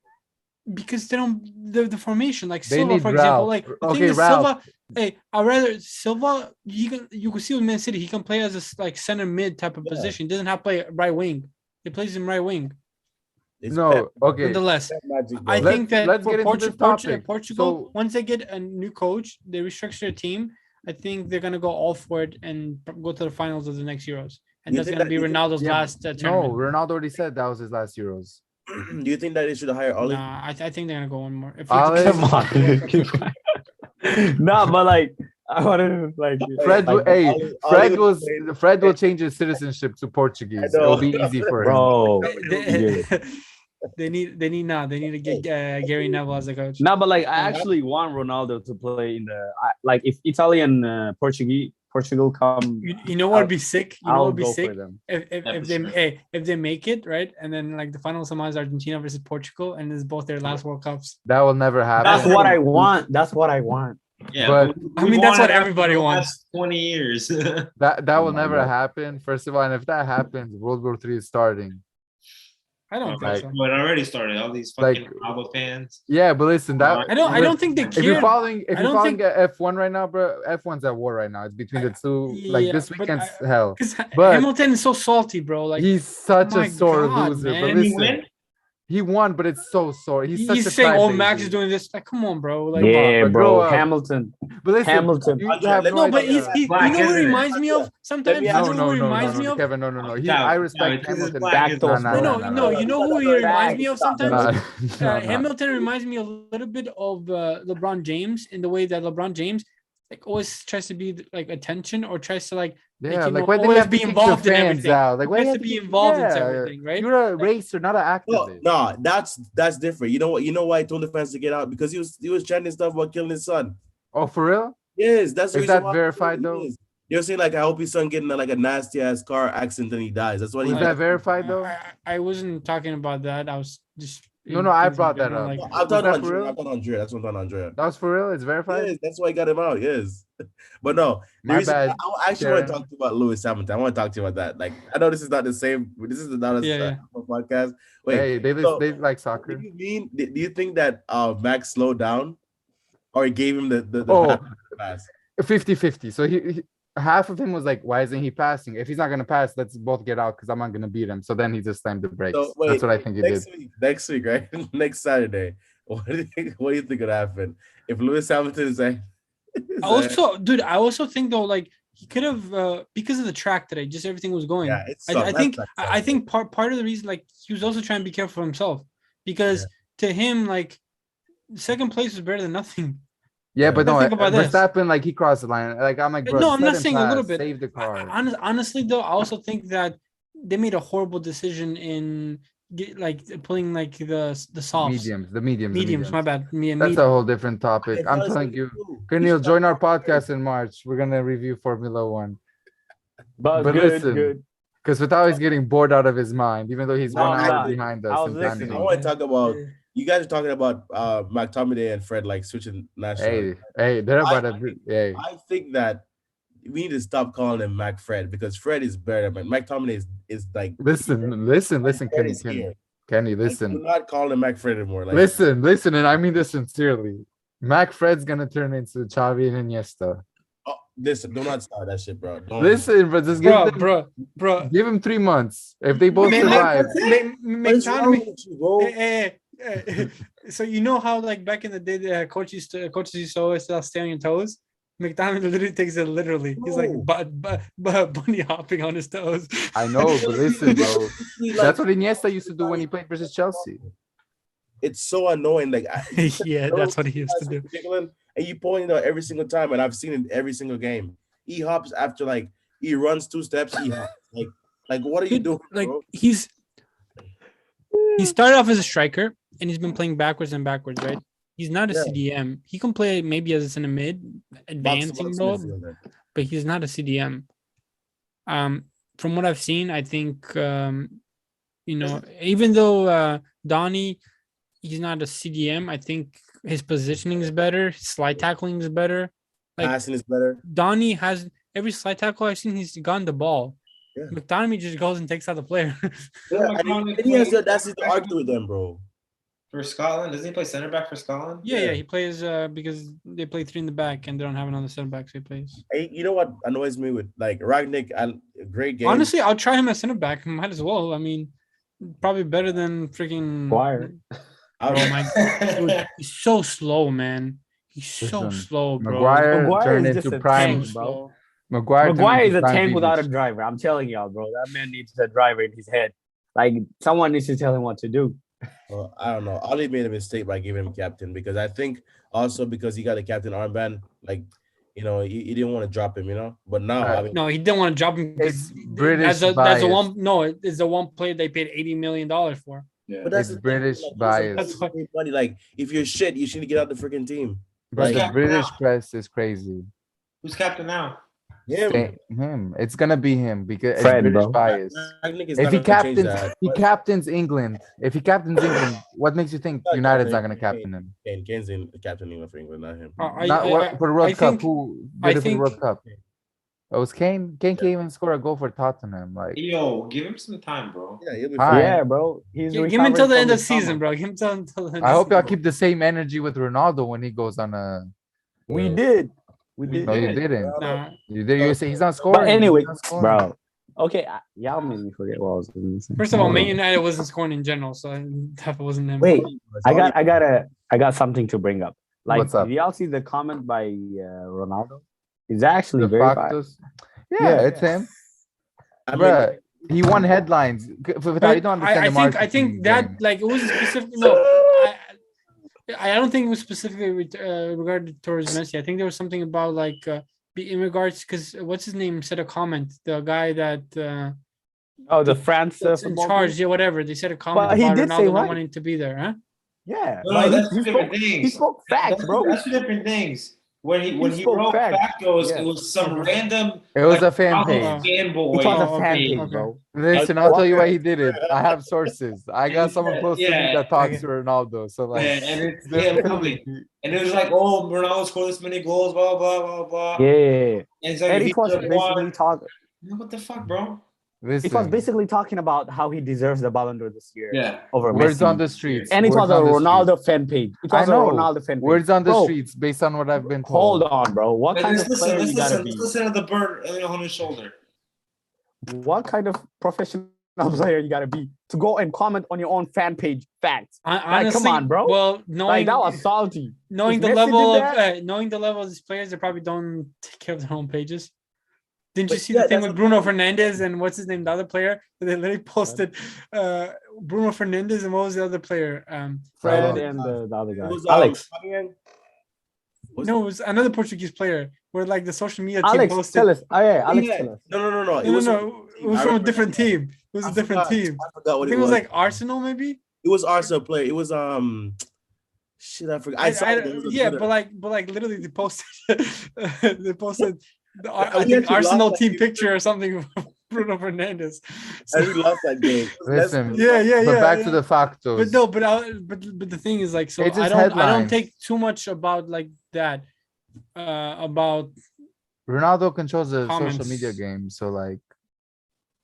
because they don't the formation like They Silva need for example. Ralph. Like the Okay, thing is Ralph. Silva. Hey, I rather Silva. You can see with Man City, he can play as a like center mid type of Yeah. position. He doesn't have to play right wing. He plays in right wing. It's No, Pep. okay. Nonetheless, Pep magic, bro. I Let's- think that let's for get into this topic. Portugal, So- once they get a new coach, they restructure their team. I think they're gonna go all for it and go to the finals of the next Euros, and You that's think gonna that- be you think- Ronaldo's Yeah, last No, tournament. Ronaldo already said that was his last Euros. Do you think that they should hire Oli? Nah, I think they're gonna go one more. If Ale- Come on. No, but like I wanted to like Fred, like, hey, Oli- Fred Oli was played- Fred will change his citizenship to Portuguese. I know. It'll be easy for him. bro. they need to get Gary Neville as a coach. No, but like I actually want Ronaldo to play in like if Italy and Portugal come, You know what would be sick? You know what I'll would be go sick? for them. If they make it right, and then like the final somehow is Argentina versus Portugal, and it's both their last World Cups. That will never happen. That's what I want. That's what I want. Yeah, But- I we mean, that's wanted what that everybody for the wants. last 20 years. That Oh will my never God. happen. First of all, and if that happens, World War III is starting. I don't Like- think so. But it already started. All these Like- fucking Ronaldo fans. Yeah, but listen, that I don't think they if you're care. following I if you're don't following think- F1 right now, bro, F1's at war right now. It's between the two. Like Yeah, this but weekend's hell. Because But- Hamilton is so salty, bro. Like He's such my a sore God, loser. man. But Didn't he listen, win? he won, but it's so sore. He's such he's a saying, "Oh, crybaby. Max is doing this." Like, come on, bro. Like, Yeah, but bro. grow up. Hamilton. But listen, Hamilton. you Andre, have let no, me- but he's- you black, know what isn't it it? reminds me of? Sometimes me you ask know you- who no, it no, no, reminds no, me no, of? Kevin, no, no, no. No, I no, respect this is Hamilton. black, Lactose, No, No, bro. no, you know who he reminds me of sometimes? No, no. Hamilton reminds me a little bit of LeBron James in the way that LeBron James like always tries to be like attention or tries to like Yeah, you know, like why do you always have be to kick involved your in fans everything. out? Like why He do you has have to be kick- involved into yeah, everything, right? You're a racer, not an activist. No, that's different. You know what? You know why I told the fans to get out? Because he was chanting stuff about killing his son. Oh, for real? Yes, that's the Is reason that why- verified, though? Yes. They were saying like, I hope his son getting like a nasty ass car accident and he dies. That's what he. Was that verified though? I wasn't talking about that. I was just No, no, I things in brought that general, up. like- I'm talking that on for real? Andrea. I'm talking on Andrea. That's what I'm talking on Andrea. That was for real? It's verified? Yes, that's why I got him out. Yes, but no. The My reason- bad, I actually want to Sharon. talk to you about Lewis Hamilton. I want to talk to you about that. Like, I know this is not the same. This is not a Yeah, podcast. Wait, Hey, they so- they like do soccer. you mean? Do you think that Max slowed down, or he gave him the Oh, pass? 50-50. So he half of him was like, why isn't he passing? If he's not gonna pass, let's both get out because I'm not gonna beat him. So then he just slammed the brakes. So, wait, That's what I think he did. next week, right? Next Saturday. What do you think would happen if Lewis Hamilton is like? Also, dude, I also think though, like he could have because of the track today, just everything was going. Yeah, it's I think part of the reason, like he was also trying to be careful for himself because to him, like second place is better than nothing. Yeah, but But no, think about this. Verstappen, like he crossed the line. Like I'm like, bro, No, I'm just not let him saying a little pass, bit. save the car. Honestly, though, I also think that they made a horrible decision in pulling like the softs, The mediums. My bad. That's a whole different topic. I I'm thought telling so you, too. Kunil, join our podcast in March. We're gonna review Formula One. But But good, listen, good. because Vitaly is getting bored out of his mind, even though he's No, 1 I'm hour not. behind I us was in time listening. I zone. want to talk about. You guys are talking about McTominay and Fred like switching national. Hey, they're about to. Hey, I think that we need to stop calling him Mac Fred because Fred is better, but McTominay is like listen, Fred is here. Kenny, Like, listen. do not call him Mac Fred anymore. Like, Listen, and I mean this sincerely. Mac Fred's gonna turn into Xavi and Iniesta. oh, listen, do not start that shit, bro. Don't. Listen, but just give Bro. give him 3 months. If they both Man, survive, What is wrong McTominay. with you, bro? So you know how like back in the day, the coaches used to always stay on your toes. McTominay literally takes it literally. He's like bunny hopping on his toes. I know, but listen, bro. Like, That's what Iniesta used to do when he played versus Chelsea. it's so annoying. Like, Yeah, that's what he used to do. Ridiculous, and you point it out every single time, and I've seen it every single game. He hops after like he runs 2 steps. He hops. Like what are you doing, Like bro? he started off as a striker and he's been playing backwards and backwards, right? He's not a Yeah. CDM. He can play maybe as in a mid advancing role, midfielder. but he's not a CDM. From what I've seen, I think even though Donny, he's not a CDM, I think his positioning is better, his slide tackling is better. Like Passing is better. Donny has every slide tackle I've seen, he's gotten the ball. Yeah. McTominay just goes and takes out the player. And he has the audacity to argue with them, bro. For Scotland, doesn't he play center back for Scotland? Yeah, he plays because they play 3 in the back and they don't have another center back, so he plays. Hey, you know what annoys me with like Ragnick? Great game. Honestly, I'll try him as center back. Might as well. I mean, probably better than freaking Maguire. I Oh don't- my dude, he's so slow, man. He's so Listen, slow, bro. Maguire Maguire turned is just into a prime. tank, bro. Maguire Is a tank without a driver. I'm telling y'all, bro. That man needs a driver in his head. Like someone needs to tell him what to do. Well, I don't know. Ollie made a mistake by giving him captain because I think also because he got a captain armband, like he didn't want to drop him, But now, I mean, No, he didn't want to drop him It's because British that's the bias. one. No, it's the one player they paid $80 million for. Yeah. but that's It's the thing, British like, bias. That's why- Money, like if you're shit, you shouldn't get out the freaking team. But Like, the Yeah. British press is crazy. Who's captain now? Him. It's gonna be him because it's Fred, British bro. bias. Ragnick is If not he gonna change captains, that, he but captains England. If he captains England, what makes you think Not United's not captain, gonna captain him? Kane's in captaining for England, not him. Not for the World I Cup. think- Who I did it for the think- World Cup? It was Kane. Kane can't even score a goal for Tottenham. Like, Yo, give him some time, bro. Yeah, he'll be Fine. fine. Yeah, bro. He's Give him until the recovering end from of the season, summer. bro. Give him until the end I of hope the y'all season. keep the same energy with Ronaldo when he goes on a. We did. We We did. No, you did. didn't. Nah. You did. You say he's not scoring. But anyway, He's not scoring. bro. Okay, y'all made me forget what I was going to say. First of all, Hold Man on. United wasn't scoring in general, so that wasn't him. Wait, I got something to bring up. Like, What's up? did y'all see the comment by Ronaldo? Is actually The verified. Factos. Yeah, Yeah. it's him. I mean, Bruh, he won headlines. Vitaly, you don't understand the I marketing think that game. like it was specific. No, I don't think it was specifically regarded towards Messi. I think there was something about like in regards because what's his name said a comment. The guy that Oh, the France that's in football charge, team? yeah, whatever. They said a comment But he about did say Ronaldo not right. wanting to be there, huh? Yeah, No, but that's he two different spoke, he things. spoke facts, bro. That's two different things. When he spoke wrote facts. factos, Yeah. it was some random. It was like, a fan Ronaldo page. fanboy It was a Oh, fan okay, page, okay. bro. Listen, I'll tell you why he did it. I have sources. I got someone close to me Yeah. that talks to Ronaldo. So like, Yeah, and it's they're yeah, telling literally. me- And it was like, oh, Ronaldo scored this many goals, blah blah blah blah. Yeah, And it's like and he it was should've basically won. talking. What the fuck, bro? It was Listen, basically talking about how he deserves the Ballon d'Or this year Yeah. over words Messi. on the streets. And it words was a on the Ronaldo streets. fan page. It I was a know. Ronaldo fan page. Words on the Bro, streets based on what I've been hold told. on, bro. What But kind let's of listen. player Let's you gotta listen. be? Let's listen to the bird on his shoulder. What kind of professional player you gotta be to go and comment on your own fan page facts? Honestly, come on, bro. Well, knowing Like that was salty. knowing If the Messi level did of that- knowing the level of these players, they probably don't take care of their own pages. Didn't you But see yeah, the thing that's with the Bruno point. Fernandez and what's his name, the other player? They literally posted Bruno Fernandez and what was the other player? Fred Oh, and the other It guy, was Alex. Fabian. Was No, it was another Portuguese player where like the social media team Alex, posted. tell us. Oh yeah, Oh, Alex, yeah. tell us. No. It No, was no, it was I from a remember different that. team. It was a I different forgot. team. I forgot I what think it was. like Arsenal, maybe. It was Arsenal player. It was shit. I forgot. I saw it. It was on Yeah, Twitter. but like literally they posted they posted I We think actually lost Arsenal that team game. picture or something of Bruno Fernandez. So, And we lost that game. Listen, yeah, but back to yeah. the factos. But no, but the thing is like so It's I just don't headlines. take too much about like that about Ronaldo controls the social comments. media game, so like,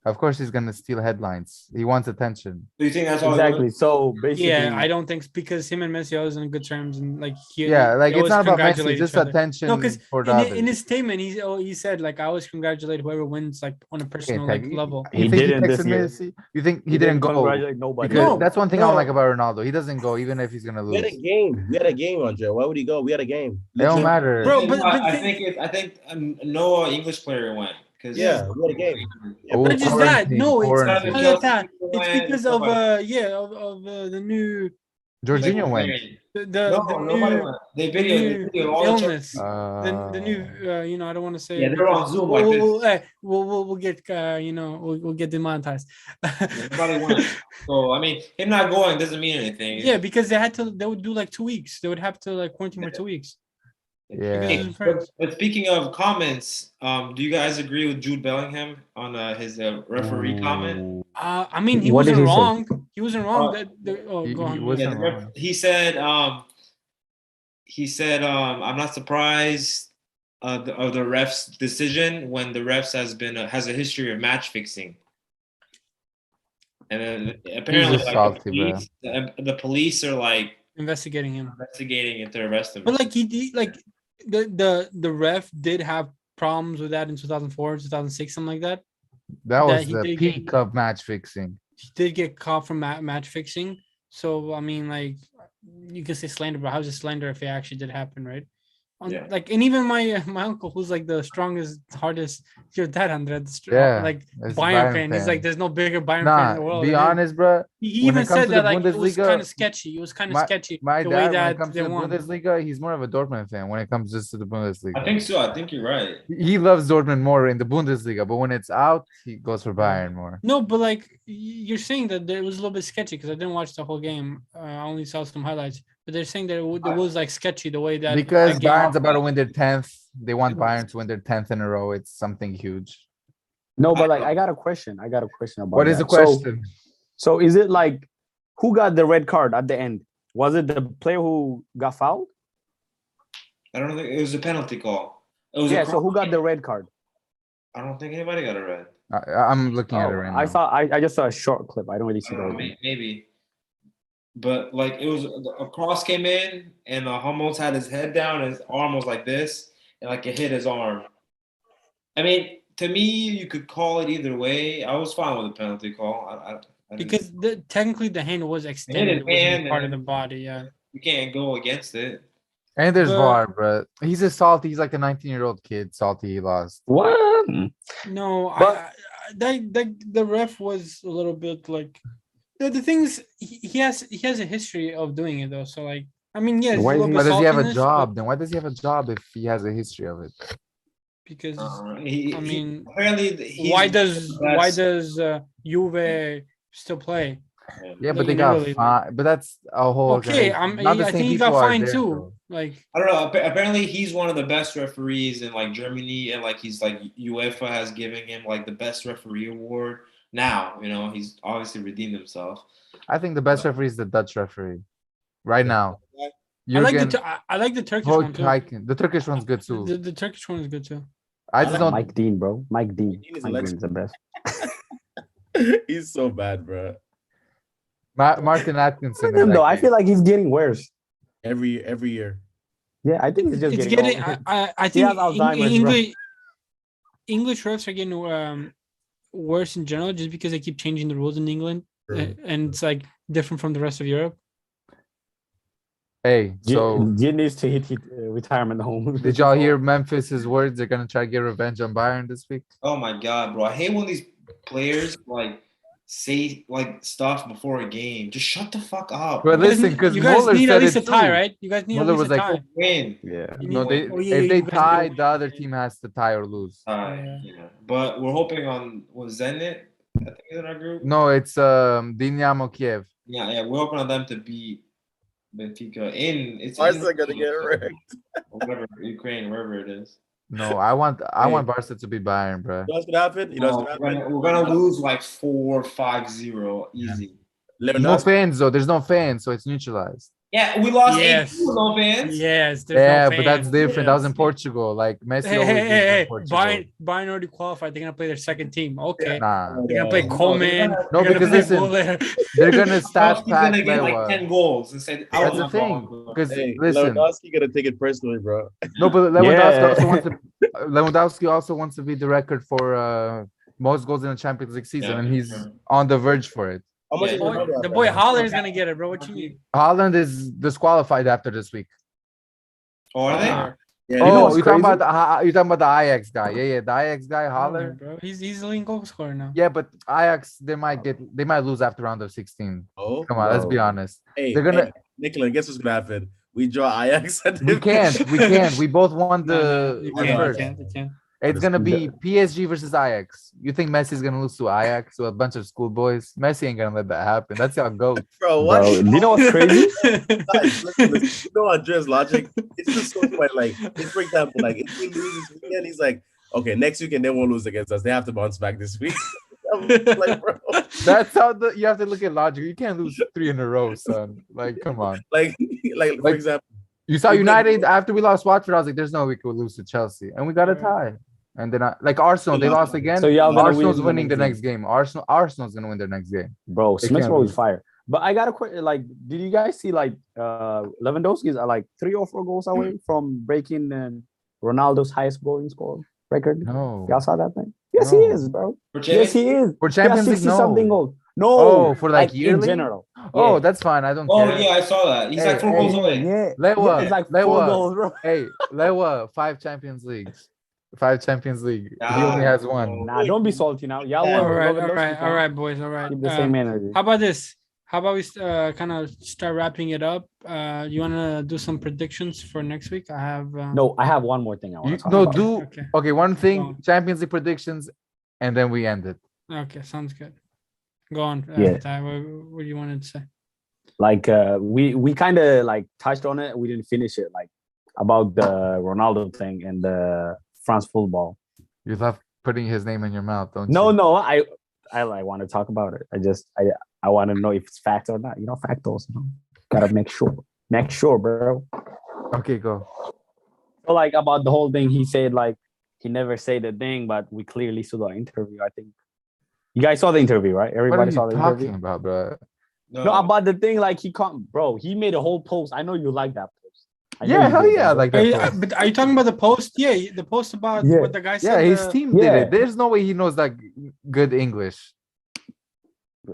of course he's gonna steal headlines. He wants attention. Do you think that's all? Exactly. So basically, Yeah, I don't think because him and Messi are always on good terms and like Yeah, like they it's always not about Messi, congratulate just each other. attention No, because for the in others. his statement he said like I always congratulate whoever wins like on a Okay, personal Tag, like level. You He think didn't he this texted year. Messi? You think he he didn't go? congratulate nobody. Because No, that's one thing I don't no. like about Ronaldo. He doesn't go even if he's gonna We had a lose. game. We had a game, Andre. Why would he go? We had a game. It don't Legit. matter. Bro, but I think Noah English player went because Yeah, we had a game. Yeah, Oh, not just that. quarantine, No, it's quarantine. not that. It's because of the new Jorginho went. the nobody new went. They the new video all the illness. The new I don't want to say Yeah, it they're on because Zoom like this. we'll get we'll get demonetized. Nobody went. So I mean, him not going doesn't mean anything. Yeah, because they would do like 2 weeks. They would have to like quarantine for 2 weeks. Yeah. Because he's in France. But speaking of comments, do you guys agree with Jude Bellingham on his referee comment? I mean, he What did wasn't he say? wrong. He wasn't wrong. He Go on. wasn't Yeah, wrong. he said, I'm not surprised of the ref's decision when the refs has a history of match fixing. And then apparently, just like salty, the police are like Investigating him. investigating it to arrest him. But like like the ref did have problems with that in 2004, 2006, something like that. That was he the did peak of match fixing. He did get caught for match fixing. So I mean, like you can say slander, but how's it slander if it actually did happen, right? Yeah. Like, and even my uncle, who's like the strongest, hardest, your dad, Andre, Yeah, like it's Bayern Bayern fan. He's fan. like, there's no bigger Bayern fan in the Nah, world. be than him. honest, bro. He when even it comes said to that the like it was Bundesliga, kind of sketchy. It was kind of sketchy My the dad, way when that it comes they to the won. Bundesliga, he's more of a Dortmund fan when it comes just to the Bundesliga. I think so. I think you're right. He loves Dortmund more in the Bundesliga, but when it's out, he goes for Bayern more. No, but like you're saying that it was a little bit sketchy because I didn't watch the whole game. I only saw some highlights, but they're saying that it was like sketchy the way that Because that game. Bayern's about to win their 10th. They want Bayern to win their 10th in a row. It's something huge. No, but like I got a question. about What is that. the question? So is it like who got the red card at the end? Was it the player who got fouled? I don't think it was a penalty call. It was Yeah. So who got the red card? I don't think anybody got a red. I'm looking at it right now. I just saw a short clip. I don't really see the whole thing. Maybe. But like it was a cross came in and Hummels had his head down and his arm was like this and like it hit his arm. I mean, to me, you could call it either way. I was fine with the penalty call. I Because technically the hand was extended, it wasn't part of the body. Yeah, you can't go against it. And there's But- VAR, bro. He's a salty. He's like a 19-year-old kid. Salty. He lost. What? no, But- the ref was a little bit like the thing is he has a history of doing it though. So like I mean, yes, Why a little is bit Why does he have a saltiness, job? but Then why does he have a job if he has a history of it? Because I mean, apparently why does Juve still play? Yeah, but Like, they in got Italy, like- fined. But that's a whole. Okay, organization. Not the I same think he got people are fined there, too. though. Like I don't know. Apparently, he's one of the best referees in like Germany, and like he's like UEFA has given him like the best referee award. Now, he's obviously redeemed himself. I think the best referee is the Dutch referee, right now. I like Jürgen the Turkish one too. Hoytijken. The Turkish one's good too. The Turkish one is good too. I just don't. Mike Dean, bro. Mike Dean. Dean is Mike legend. Dean's the best. He's so bad, bro. Martin Atkinson. Look at him, though. I feel like he's getting worse. Every year. Yeah, I think he's just It's getting. getting. old. I He think has Alzheimer's, bro. English refs are getting worse in general just because they keep changing the rules in England, and it's like different from the rest of Europe. Hey, so G needs to hit retirement home. did y'all hear Memphis's words? They're gonna try to get revenge on Bayern this week. Oh my god, bro! I hate when these players like say like stuff before a game. Just shut the fuck up. But bro. listen, because you guys Mueller need said at least a it tie, too. right? You guys need Mueller at least was a like, tie. Win. Yeah. You No, need- they oh, yeah, if you they guys need to tie, win. the other team has to tie or lose. Yeah. Yeah. But we're hoping on Zenit. I think is in our group. No, it's Dynamo Kiev. Yeah, we're hoping on them to beat Benfica in. It's Why in is that gonna get wrecked? whatever Ukraine, wherever it is. No, I want Barca to beat Bayern, bro. You know what's gonna happen? You know No, what's gonna happen? we're gonna lose like 4-5-0 easy. No Lewandowski, fans though. There's no fans, so it's neutralized. Yeah, we lost Yes. 8 no fans. Yes, there's Yeah, no but that's fans. different. That was in Yes. Portugal. Like Messi Hey, always hey, lives hey, in hey! Portugal. Bayern already qualified. They're gonna play their second team. Okay, Nah, they're gonna play No, Coleman. they're No, they're gonna because play listen, Muller. they're gonna stat Lewandowski's pack gonna get like Lewa. 10 goals instead. That's the thing. Because hey, listen, Lewandowski gonna take it personally, bro. no, but Lewandowski Yeah. also wants to. Lewandowski also wants to beat the record for most goals in a Champions League season, Yeah, and he's yeah. on the verge for it. How much Yeah, is Boy, Ronaldo the after boy that? Holler's gonna get it, bro. What you need? Holland is disqualified after this week. Oh, are they? Ah. Yeah, know Oh, what's you're talking crazy? about you're talking about the Ajax guy. Yeah, the Ajax guy, Holler. Bro, he's the leading goal scorer now. Yeah, but Ajax they might lose after round of 16. Oh, Come on, let's be Bro. honest. hey, They're gonna. hey, Nicola, guess what's gonna happen? We draw Ajax. And We can't. We both won No, you the can't. first. You can't. You can't. It's gonna be PSG versus Ajax. You think Messi's gonna lose to Ajax to a bunch of schoolboys? Messi ain't gonna let that happen. That's how it goes. Bro, what? Bro, do you know what's crazy? Guys, listen, you know Andre's logic? It's just so funny. Like, if, for example, like if we lose this weekend, he's like, okay, next weekend they won't lose against us. They have to bounce back this week. I'm like, bro, That's how you have to look at logic. You can't lose 3 in a row, son. Like, come on. like for example, You saw We played- United after we lost Watford. I was like, "There's no way we could lose to Chelsea," and we got a tie. And then, like Arsenal, they lost again. So y'all gonna Arsenal's win winning the the next game. Arsenal's gonna win their next game. Bro, They Smith can't Rowe lose. is fire. But I got a question. Like, did you guys see like Lewandowski is like 3 or 4 goals away from breaking Ronaldo's highest goal score record? No, Y'all saw that thing? Yes, he No. is, bro. For Yes, he is. for He has Champions League, 60 something no. goals. No, Oh, for like in yearly? general. Oh, Yeah. that's fine. I don't Oh care. yeah, I saw that. He's Hey, like 4 hey. goals away. Yeah, Lewa, it's like 4 Lewa. goals, bro. Hey, Lewa, 5 Champions Leagues. 5 Champions League. He only has 1. Nah, don't be salty now. Y'all Yeah. want All right, Lewandowski, all right, boys, all right. Keep the same energy. How about this? How about we kind of start wrapping it up? You wanna do some predictions for next week? I have. No, I have one more thing I want You, to talk no, about. do Okay. okay. One Go thing: on. Champions League predictions, and then we end it. Okay, sounds good. Go on. Yeah. Ty, what do you wanted to say? Like we kind of like touched on it. We didn't finish it. Like about the Ronaldo thing and the France football. You love putting his name in your mouth, don't No, you? no, I like want to talk about it. I want to know if it's fact or not. You know, factos. You know, gotta make sure, bro. Okay, go. So like about the whole thing, he said like he never said a thing, but we clearly saw the interview. I think you guys saw the interview, right? What are Everybody you saw the talking interview. about, bro? No, about the thing like he can't, bro. He made a whole post. I know you like that post. I know Yeah, you hell did, yeah, I bro. like Are that. you, post. but are you talking about the post? Yeah, the post about Yeah. what the guy Yeah, said. his team did Yeah. it. There's no way he knows that good English.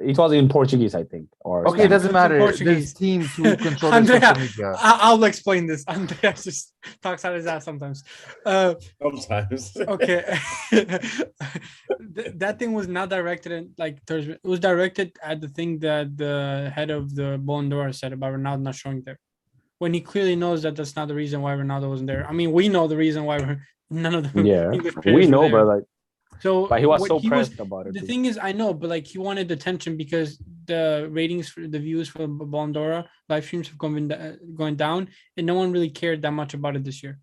It was in Portuguese, I think. Or Okay, it Spanish. doesn't It's in matter. Portuguese. There's teams who control their Andrea, social media. I'll explain this. Andrea just talks out his ass sometimes. sometimes. Okay. That thing was not directed at like Thursday. It was directed at the thing that the head of the Ballon d'Or said about Ronaldo not showing there. When he clearly knows that that's not the reason why Ronaldo wasn't there. I mean, we know the reason why none of the yeah, English we players were know, there. but like, So but he was what so pressed about it. the too. thing is, I know, but like he wanted attention because the ratings for the views for Ballon d'Or live streams have going down, and no one really cared that much about it this year.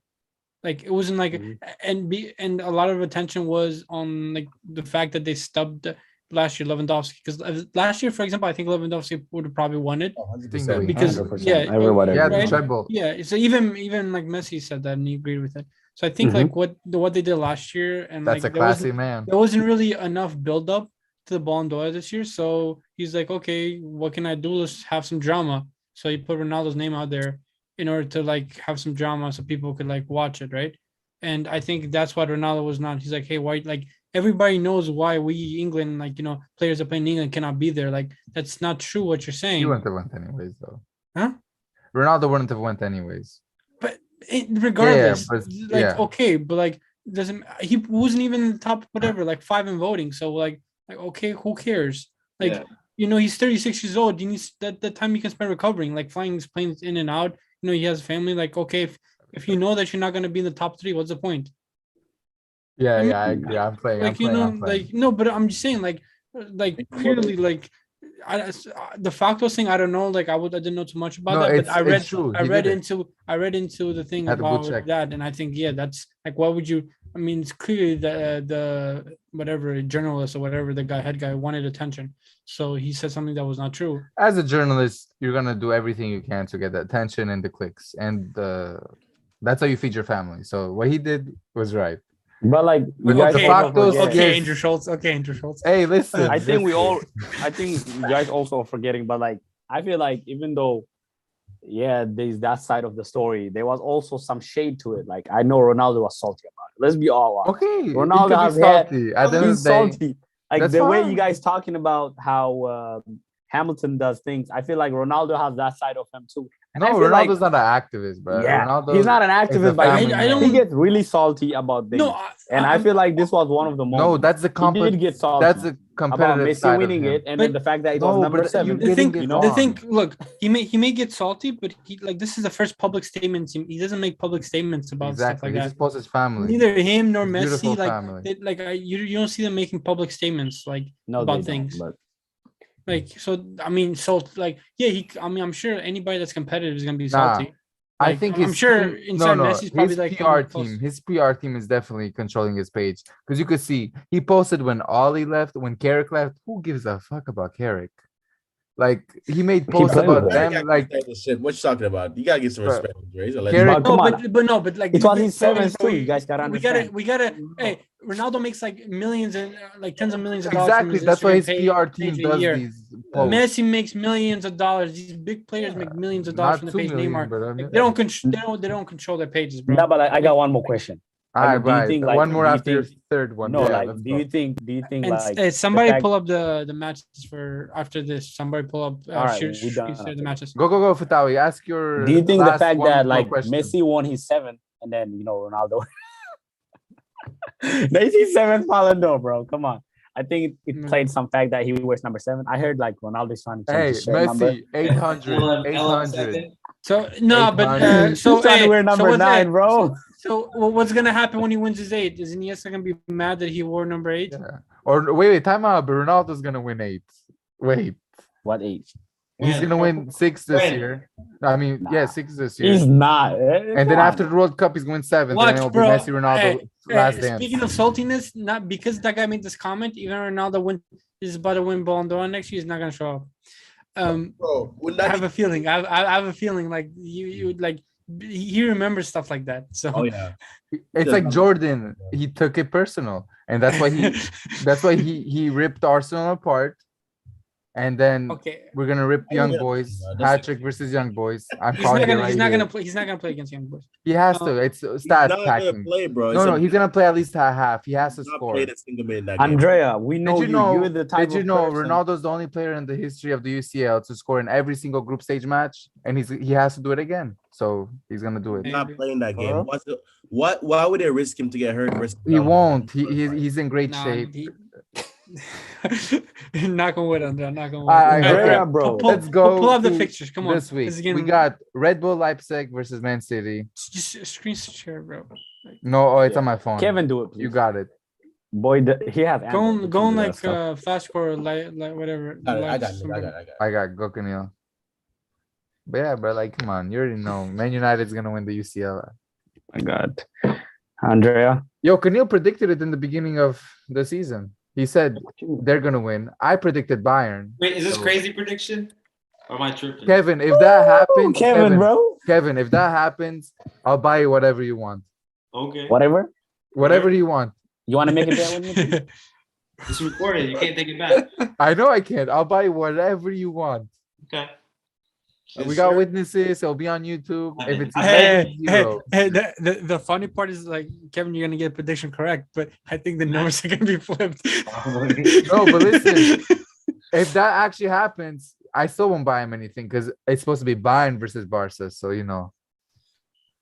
Like it wasn't like, and a lot of attention was on like the fact that they stubbed last year Lewandowski, because last year, for example, I think Lewandowski would have probably won it 100%. because 100%. yeah, Everybody Yeah, agrees. the treble. yeah. So even like Messi said that and he agreed with it. So I think Mhm. like what they did last year and That's like a classy man. there wasn't really enough build up to the Ballon d'Or this year. So he's like, okay, what can I do? Let's have some drama. So he put Ronaldo's name out there in order to like have some drama so people could like watch it, right? And I think that's why Ronaldo was not. He's like, hey, why? Like everybody knows why we England, like players that play in England cannot be there. Like that's not true what you're saying. You wouldn't have went anyways, though. Huh? Ronaldo wouldn't have went anyways. Regardless, but- like yeah. okay, but like doesn't he wasn't even in the top whatever like 5 in voting. So like okay, who cares? Like Yeah. he's 36 years old. You need that time you can spend recovering, like flying his planes in and out. He has a family. Like okay, if you know that you're not gonna be in the top 3, what's the point? Yeah, I I mean, agree. I'm playing. Like I'm playing. like no, but I'm just saying like clearly like. The Facto thing, I don't know. Like I didn't know too much about No, that, but it's true. I He read did it. into the thing Had to go about check. that, and I think that's like, why would you? I mean, it's clearly the whatever journalist or whatever the head guy wanted attention, so he said something that was not true. As a journalist, you're gonna do everything you can to get the attention and the clicks, and that's how you feed your family. So what he did was right. But like you But guys the also Factos, forget- Okay, yes. Andrew Schultz. Okay, Andrew Schultz. Hey, listen. I think listen. I think you guys also are forgetting, but like I feel like even though, yeah, there's that side of the story, there was also some shade to it. Like I know Ronaldo was salty about it. Let's be all honest. Okay, Ronaldo he has could be had- salty. At the end of He's the day, salty. Like that's the way fine. you guys talking about how Hamilton does things, I feel like Ronaldo has that side of him too. And I no, feel Ronaldo's not an activist, bro. yeah, Ronaldo he's not an is a activist, but family I don't- he man. gets really salty about things. No, and I feel like this was one of the moments. No, that's the he did get salty That's a about competitive Messi side winning of him. it, and then But- the fact that it was No, number but 7. you're the getting thing, it the wrong. thing. Look, he may get salty, but he like this is the first public statements. He doesn't make public statements about stuff Exactly. like He that. just posts his family. Neither him nor His Messi, beautiful like family. you don't see them making public statements like No, about they things. don't, but So I mean, so like yeah, I'm sure anybody that's competitive is gonna be Nah, salty. I Like, think I'm his sure team, inside no, Messi's probably his like PR close. team, his PR team is definitely controlling his page because you could see he posted when Ollie left, when Carrick left. Who gives a fuck about Carrick? Like he made posts playing about with Carrick them. got Like kicked out of shit. What you talking about? You gotta get some Bro, respect, Andre. He's a Carrick- legend. Come on. But like It these was big his players, sevens bro, too. You guys gotta understand. we gotta. Hey, Ronaldo makes like millions and like tens of millions of dollars. from exactly, his that's why his Instagram PR page team a does year. these posts. Messi makes millions of dollars. These big players make millions of dollars Not from the 2 page. million, Neymar, but I like, mean, they don't control their pages, bro. No, but I got one more question. all right, do you right. think, like, One more do you after your think- third one. No, Yeah, like, let's do go. you think And like somebody fact- pull up the matches for after this. Somebody pull up. All right, Share we done the after matches. Go, Fatawi. Ask your. do you think the last fact one that more like question. Messi won his 7th and then Ronaldo that's his 7th Ballon d'Or, bro? Come on. I think it played some fact that he wears number 7. I heard like Ronaldo's trying to change Hey, his shirt number. Messi, 800, 800. So no, but 800. so He's trying to wear so number what's 9, bro. So what's gonna happen when he wins his 8? Is Iniesta gonna be mad that he wore number 8? Yeah. Or wait, time out. But Ronaldo's gonna win 8. Wait, What age? he's gonna win 6 this When? year. I mean, yeah, 6 this year. He's not. And then after the World Cup, he's going 7. Watch, Then it'll be bro. Messi, Ronaldo, last dance. Speaking of saltiness, not because that guy made this comment, even Ronaldo is about to win Ballon d'Or next year, he's not gonna show up. Bro, would I not have a feeling. I have a feeling like you like he remembers stuff like that. So Oh yeah. It's like Jordan. He took it personal, and that's why he ripped Arsenal apart. And then okay. we're gonna rip Young Yeah. Boys. That's Hat trick versus Young Boys. I'm He's calling not it gonna right he's not here. gonna play. He's not gonna play against Young Boys. He has to. It's He's stats not gonna packing. play, bro. No, he's gonna play at least a half. He has to He's not score. played a single minute in that game. Andrea, we know Did you know? You're the type Did you of know person- Ronaldo's the only player in the history of the UCL to score in every single group stage match, and he has to do it again. So he's gonna do it. He's not playing that game. Huh? Why would they risk him to get hurt? He won't. He's in great Nah, shape. Not gonna win, Andrea. Not gonna win. I Okay, agree, bro. Let's go Pull up the to fixtures. Come on. This week This is getting- we got Red Bull Leipzig versus Man City. just screen share, bro. No, oh, it's Yeah. on my phone. Kevin, do it, please. You got it. Boy, he has Go on like fast score, like whatever. I got somebody. it. I got Gokanil. But yeah, bro, like come on, you already know Man United's gonna win the UCL. My God, Andrea. Yo, Kanil predicted it in the beginning of the season. He said they're gonna win. I predicted Bayern. Wait, is this So- crazy prediction? Or am I tripping? Kevin, if that happens, Kevin, bro. Kevin, if that happens, I'll buy you whatever you want. Okay. Whatever. Whatever you want. You want to make it there with me? It's recorded. You can't take it back. I know I can. I'll buy you whatever you want. Okay. We got witnesses. It'll be on YouTube. If it's Hey, zero. the funny part is like Kevin, you're gonna get prediction correct, but I think the numbers are gonna be flipped. No, but listen, if that actually happens, I still won't buy him anything because it's supposed to be Bayern versus Barca. So you know,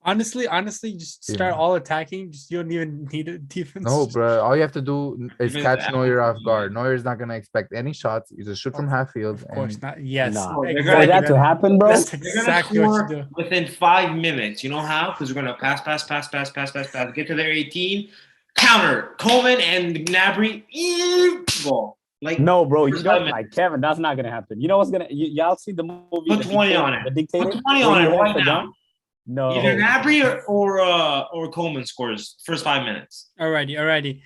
Honestly, just start Yeah. all attacking. Just you don't even need a defense. no, bro. All you have to do is Even catch the Neuer off Apple- guard. Neuer's not gonna expect any shots. You just shoot from half field. Of course and not. Yes. Nah. Oh, they're For gonna- that to happen, bro. That's They're gonna exactly what score you do. within 5 minutes. You know how? Because we're gonna pass, get to their 18, counter Coleman and Gnabry, goal. Like No, bro, you First don't 5 minutes. like Kevin. That's not gonna happen. You know what's gonna? Y'all see the movie? Put The 20 Dictator- on it. The Dictator. Put 20 where on he it holds right the now. gun? No. Either Gnabry or Coleman scores first 5 minutes. Alrighty.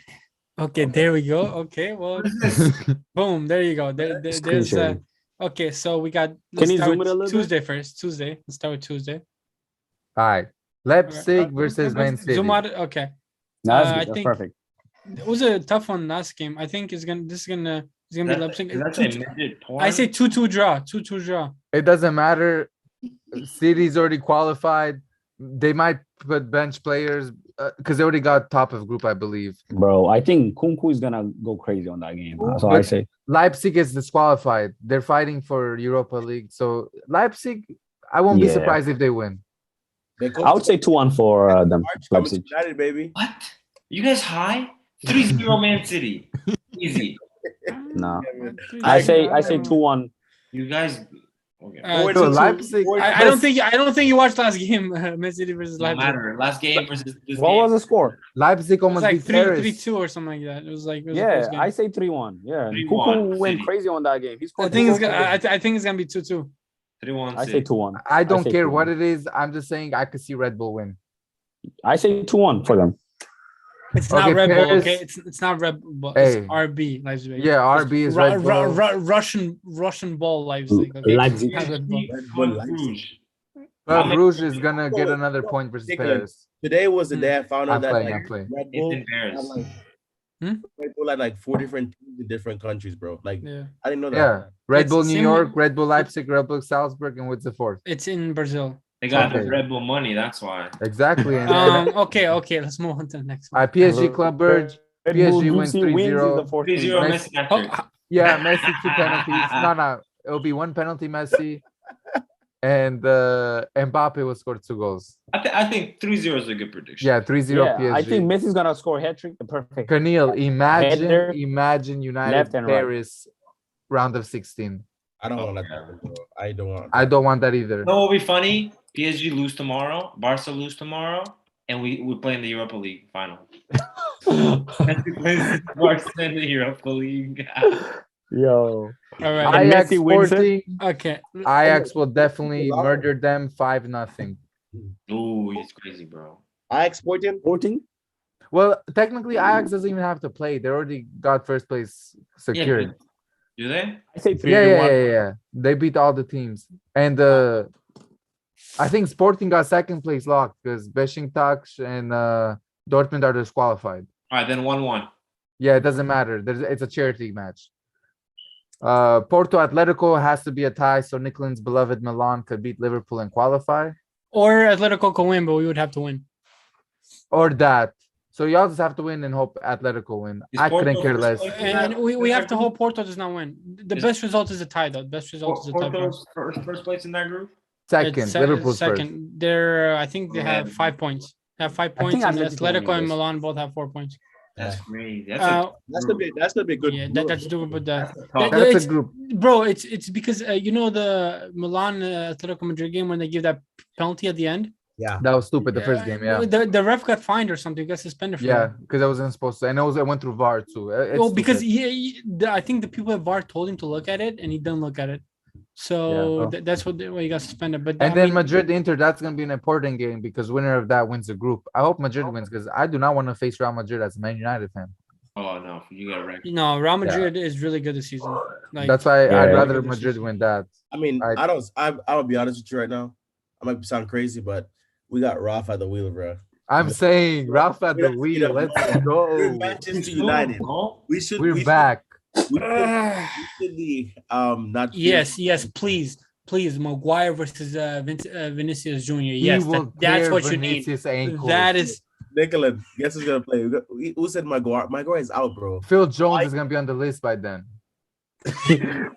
Okay, there we go. Okay, well, What is this? boom, there you go. There's Screen sharing. okay, so we got. Can Let's you start zoom with in a little bit? Tuesday first. Tuesday. Let's start with Tuesday. all right, Leipzig versus Man City. Zoom out. Okay, No, that's I good. That's think- perfect. it was a tough one last game. I think it's gonna be Leipzig. That's a midget porn. I say 2-2 draw. 2-2 draw. It doesn't matter. City's already qualified. They might put bench players because they already got top of group, I believe. Bro, I think Kunku is gonna go crazy on that game. That's all I But- say. Leipzig is disqualified. They're fighting for Europa League. So Leipzig, I won't be Yeah. surprised if they win. They go I would say 2-1 for them. March coming to Leipzig. United, baby. What? You guys high? 3-0 Man City. Easy. No, I I say 2-1. You guys. Okay. Uh, So 2-2. Leipzig, I don't think you watched last game. Man City versus No Leipzig. matter. Last game versus this What game. was the score? Leipzig It was almost like beat Paris. 3-2 or something like that. It was a Yeah, close game. I say 3-1. Yeah, 3-1 Kunku went City. crazy on that game. He I scored. think it's two gonna. goals. I think it's gonna be 2-2. 3-1 I say City. 2-1. I don't say care 2-1. what it is. I'm just saying I could see Red Bull win. I say 2-1 for them. It's not Okay, Red Bull. Paris- Okay, it's not Red Bull. Hey. It's RB Leipzig. Yeah, RB is Red Bull. Russian ball Leipzig. Okay? Leipzig. Not Red Bull. Bull Club Leipzig. Rouge. But I'm- Bruges is gonna get another point versus Ridiculous. Paris. Today was the day I found out I'm that playing. like I'm playing. Red It's Bull in Paris. had like Hmm? Red Bull had like 4 different teams in different countries, bro. Like Yeah, I didn't know that. Yeah, Red It's Bull New same- York, Red Bull Leipzig, Red Bull Salzburg, and what's the fourth? it's in Brazil. They got Okay. the Red Bull money. That's why. Exactly. And Okay. Let's move on to the next one. PSG Club Brugge. Red PSG Bull wins UC 3-0. in the fourth 3-0 game. Messi Oh, hat-trick. Yeah, Messi 2 penalties. No, it'll be 1 penalty Messi, and Mbappe will score 2 goals. I think 3-0 is a good prediction. Yeah, 3-0 Yeah, PSG. I think Messi's gonna score a hat trick. The perfect. Cornel, Header, imagine United left and right. Paris round of 16. I don't want that to happen, bro. I don't want. I don't want that either. You know what will be funny? PSG lose tomorrow, Barca lose tomorrow, and we play in the Europa League final. Messi plays Barca in the Europa League. Yo, all right. And Ajax Messi wins it? Sporting, Okay. Ajax will definitely murder them 5-0. Ooh, he's crazy, bro. I exporting. 14. Well, technically, Ajax doesn't even have to play. They already got first place secured. Do they? I say 3-1. Yeah. They beat all the teams. And I think Sporting got second place locked because Besiktas and Dortmund are disqualified. All right, then 1-1. Yeah, it doesn't matter. It's a charity match. Porto Atletico has to be a tie, so Nicolin's beloved Milan could beat Liverpool and qualify. Or Atletico can win, but we would have to win. Or that. So y'all just have to win and hope Atletico win. Is I couldn't Porto care first less. place? And we have to hope Porto does not win. The Is- best result is a tie, though. The best result is a tie. for us. Porto's first place in that group? Second, It's Liverpool's second. They're I think they have Yeah. 5 points. They have 5 I think points, and Atletico Atletico win and this. Milan both have 4 points. That's crazy. That's That's That's gonna be a good. yeah, that's doable. But that's a that- tough- That's it's- a group. bro, it's because you know the Milan Atletico Madrid game when they give that penalty at the end. That was stupid. The first game, yeah. The ref got fined or something. Got suspended for Yeah, that. because I wasn't supposed to. And it went through VAR too. It's Well, because stupid. I think the people at VAR told him to look at it, and he didn't look at it. So Yeah. that's why he got suspended. But And I then mean, Madrid Inter, that's gonna be an important game because winner of that wins the group. I hope Madrid wins because I do not want to face Real Madrid as a Man United fan. Oh no, you got wrecked. no, Real Madrid is really good this season. Like That's why Yeah. I'd rather Really good this Madrid season. win that. I mean, I- I'll be honest with you right now. I might sound crazy, but we got Ralph at the wheel, bro. I'm saying Ralph at the We're- wheel. Let's go. We're Manchester United. We should. We're we back. Should, we should be not. yes, please, Maguire versus Vinicius Jr. He Yes, will that's clear what you need. Vinicius' ankles. That is Nicola, guess who's gonna play? Who said Maguire? Maguire is out, bro. Phil Jones is gonna be on the list by then.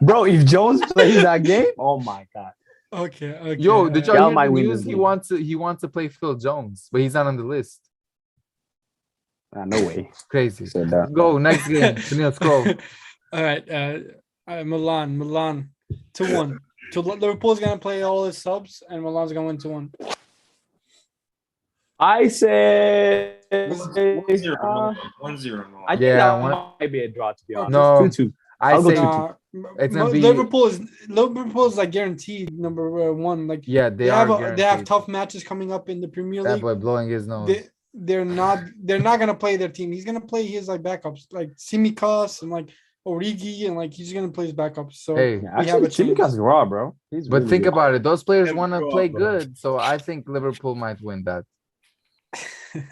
Bro, if Jones plays that game, oh my god. Okay. Okay. Yo, did y'all Y'all hear might the win news? this He league. wants to play Phil Jones, but he's not on the list. No way. Crazy. Said that. Go next game. Daniel, scroll. All right. Milan, 2-1. So Liverpool's gonna play all his subs, and Milan's gonna win 2-1. I say 1-0. uh, 1-0. I think Yeah, that one- might be a draw, to be honest. No. 2-2. I I'll go say 2-2. it's gonna be- Liverpool is like guaranteed number one. Like yeah, they they are have guaranteed. tough matches coming up in the Premier That League. boy blowing his nose. They're not gonna play their team. He's gonna play his like backups, like Simicas and like Origi, and like he's gonna play his backups. So Hey, we have Actually, a chance. Chimica's raw, bro. He's but really think good. about it. Those players Never want to grow play up, bro. good, so I think Liverpool might win that. Shut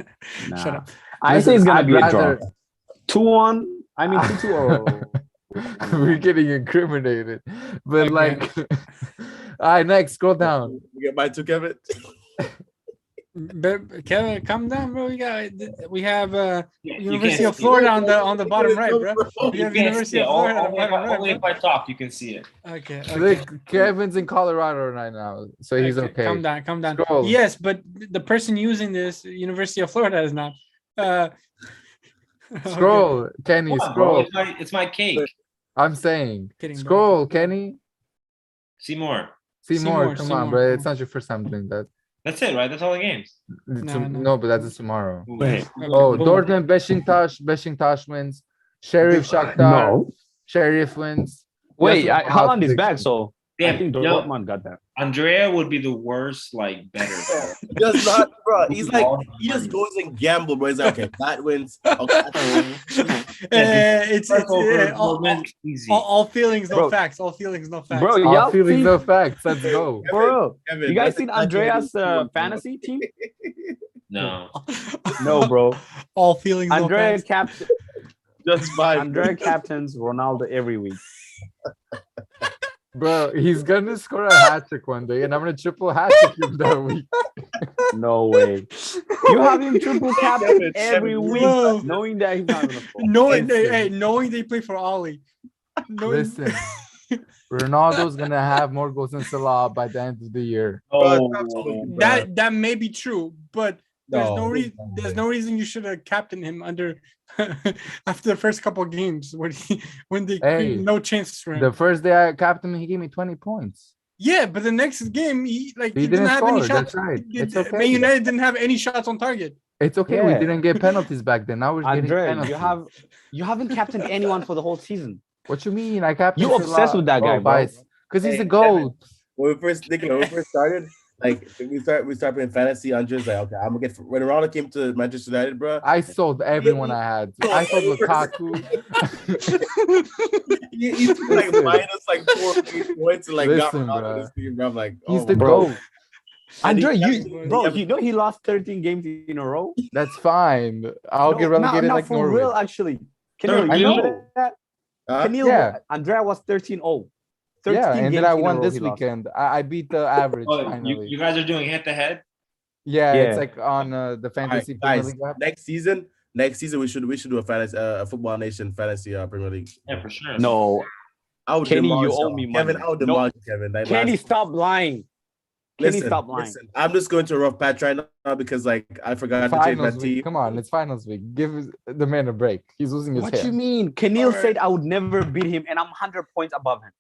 Nah. up. I Listen, say it's gonna I'd be a rather- draw. 2-1. I mean 2-2 or We're getting incriminated, but Okay. like, all right, next, scroll down. We get by two, Kevin. But Kevin, calm down, bro. We have You University can't of see Florida on the bottom right, bro. We You have can't University see it. of Florida on the Only bottom right, only bro. if I talk, you can see it. Okay. Look, Kevin's in Colorado right now, so he's okay. Calm down. Scroll. Yes, but the person using this University of Florida is not. Okay. Scroll, Kenny, Come on, bro. scroll. It's my cake. I'm saying, Kidding, bro. scroll, Kenny. See more. See more. more, Come see on, more. bro. It's not your first time doing that. That's it, right? That's all the games. No. No, but that's tomorrow. Wait. Oh, Boom. Dortmund, Besiktas wins. Sheriff Shakhtar. No. Sheriff wins. Wait, Yes, Haaland is six. back, so I Damn, think yo, Dortmund got that. Andrea would be the worst, like better. He does not, bro. He's like, All the he just money. goes and gamble, bro. He's like, okay, that wins. Okay, It's Easy. all feelings, no Bro. facts. All feelings, no facts. Bro, All y'all feelings, see, no facts. Let's go. bro. Kevin, You guys that's seen exactly Andrea's what he's doing, bro. fantasy team? No. No, bro. all feelings, no Andrea facts. Just fine. Andrea captains Ronaldo every week. Bro, he's gonna score a hat trick one day, and I'm gonna triple hat trick him that week. No way. You have him triple captain Kevin, every Kevin, week, bro. knowing that he's not gonna score. Knowing they play for Ollie. Listen, Ronaldo's gonna have more goals than Salah by the end of the year. Oh, that may be true, but there's No, no there's reason. no There's way. no reason you should have captained him under after the first couple of games when they Hey, no chances for him. The first day I captained him, he gave me 20 points. Yeah, but the next game he He didn't didn't have any score. shots. That's right. It's Man okay. United didn't have any shots on target. It's okay. We Yeah. didn't get penalties back then. Now we're getting Andrea, penalties. you haven't captained anyone for the whole season. What you mean? I captained. You obsessed with that guy, bro. Because he's Hey, a goat. When we first started, like we start playing fantasy. Andre's like, okay, I'm gonna get when Ronaldo came to Manchester United, bro. I sold everyone I had. I sold Lukaku. He took like Listen. minus like 4 points and like got Listen, Ronaldo bro. this team, bro. I'm like, He's oh, the bro. goat. Andrea, he- you know he lost 13 games in a row. That's fine. I'll get relegated not like for Norwich. real, actually. Can I you know. remember that? Huh? Kenil, Yeah. Andrea was 13-0. Yeah, and then games I in a won row this he lost. weekend. I beat the average Oh, finally. you guys are doing head to head. Yeah, Yeah. it's like on the All right, fantasy Premier guys. League app. Next season we should do a fantasy a Football Nation fantasy Premier League. Yeah, for sure. No, I would Kenny, you demolish owe y'all. me Kevin. money. I would No. demolish Kevin. That Kenny, last- stop lying. Kenny, Listen, stop lying. listen. I'm just going to a rough patch right now because like I forgot to change my Finals week. team. Come on, it's finals week. Give the man a break. He's losing his What hair. you mean? Kenil said I would never beat him, and I'm 100 points above him.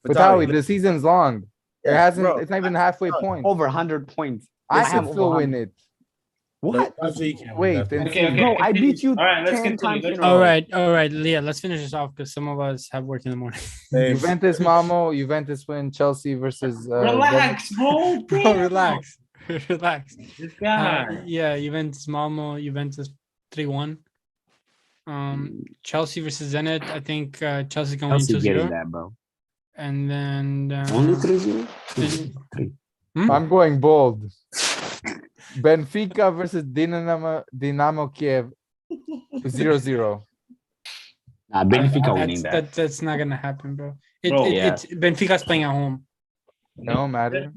But Tommy, Howie, the season's long. It Yeah, hasn't. bro. It's not even halfway point. Over 100 points. I have can still over win 100. it. What? I'm sure you can. Wait, That's- and Okay, see. Bro, I continue. beat you All right, let's 10 continue. times Let's in a go. row. All right, Leah. Let's finish this off because some of us have work in the morning. Hey, Juventus, Malmo, Juventus win. Chelsea versus. Relax, bro. Bro, relax, relax. This guy. Yeah, Juventus, Malmo, Juventus 3-1. Chelsea versus Zenit. I think Chelsea's going Chelsea 2-0. getting that, bro. And then Only 3-0? I'm going bold. Benfica versus Dynamo Kiev 0-0. Nah, Benfica winning that. That's not gonna happen, bro. Bro, yeah. It's Benfica's playing at home. No matter.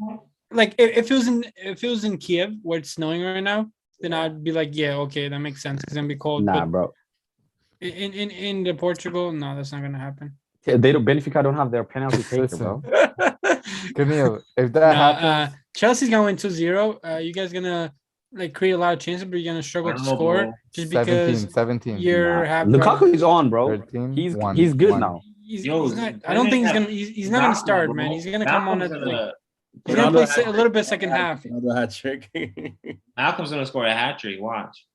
Like if it was in Kiev where it's snowing right now, then I'd be like, yeah, okay, that makes sense because it's gonna be cold. Nah, But bro. in the Portugal, no, that's not gonna happen. They don't. Benfica don't have their penalty taker, Listen. bro. Camille, if that Nah, happens, Chelsea's gonna win 2-0. You guys gonna like create a lot of chances, but you're gonna struggle I to don't know, score bro. just 17, because 17. you're Nah. half. Lukaku is on, bro. 13, He's 1, he's good 1. now. Yo, He's not, I don't think he's not gonna Malcolm, start, bro. man. He's gonna come on Malcolm's at like gonna- he's gonna play Ronaldo had- a little bit second half. Another hat trick. Malcolm's gonna score a hat trick. Watch.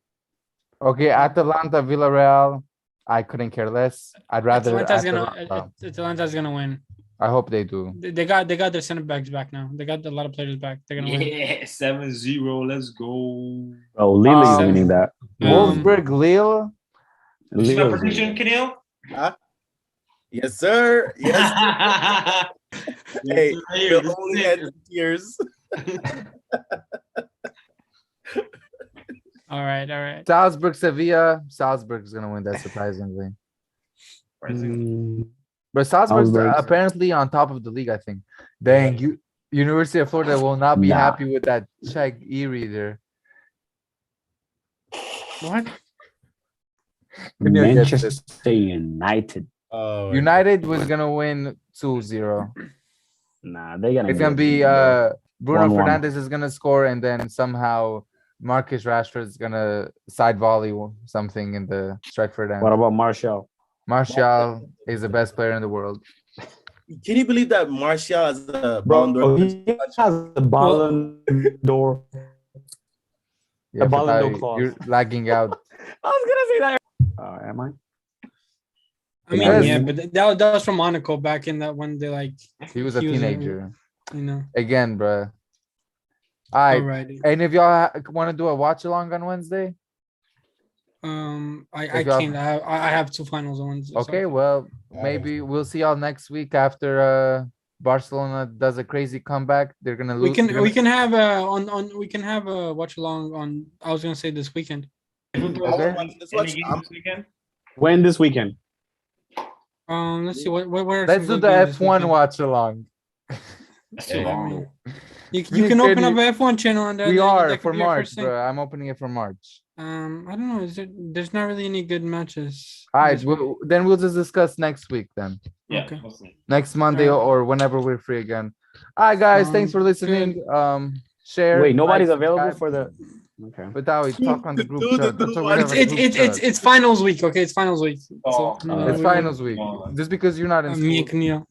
Okay, Atalanta, Villarreal. I couldn't care less. I'd rather Atalanta's gonna win. I hope they do. They got their center backs back now. They got a lot of players back. They're gonna win. Yeah, 7-0. Let's go. Bro, Lille is Um, winning that. Wolfsburg, Lille. Is that Lille is prediction, winning. Kanil? Yes, sir. Yes. Hey, Here, we'll only had tears. All right. Salzburg, Sevilla. Salzburg's gonna win that surprisingly. But Salzburg's Salzburg. apparently on top of the league, I think. Dang, University of Florida will not be Nah. happy with that Czech e-reader. What? Camille gets it. Manchester United. Oh, United was gonna win 2-0. Nah, they're gonna. It's get gonna be it. Bruno 1-1. Fernandes is gonna score, and then somehow Marcus Rashford is gonna side volley something in the Stratford end. What about Martial? Martial is the best player in the world. Can you believe that Martial has a Bro, Ballon d'Or? he has the Ballon d'Or. Yeah, Ballon d'Or Fatai, clause. you're lagging out. I was gonna say that. Am I? I mean, Yes. yeah, but that was from Monaco back in that when they like He was a He was a- teenager. you know. Again, bruh. All right. Alrighty. And if y'all want to do a watch along on Wednesday, I If y'all- can't. I have two finals on Wednesday. so- okay, well, maybe we'll see y'all next week after Barcelona does a crazy comeback. They're gonna lose. We can have we can have a watch along on. I was gonna say this weekend. Okay. Any games this weekend? When this weekend? Let's see what are Let's some do good the games this F1 weekend? watch along. That's too Yeah, I long. mean, You Me can and open up Kenny- an F1 channel and We are that could for be your March, first thing. bro. I'm opening it for March. I don't know. There's not really any good matches. All right, this week. then we'll just discuss next week then. Yeah. Okay. we'll see. Next Monday Alright. or whenever we're free again. All right, guys. Thanks for listening. Share. Wait, nobody's like, available subscribe. for the. Okay. But now we talk on the group Do the chat. That's group why we watch. have a group chat. It's finals week. Okay, it's finals week. Oh, you know, It's we- finals week. Just because you're not in me school. and Camille.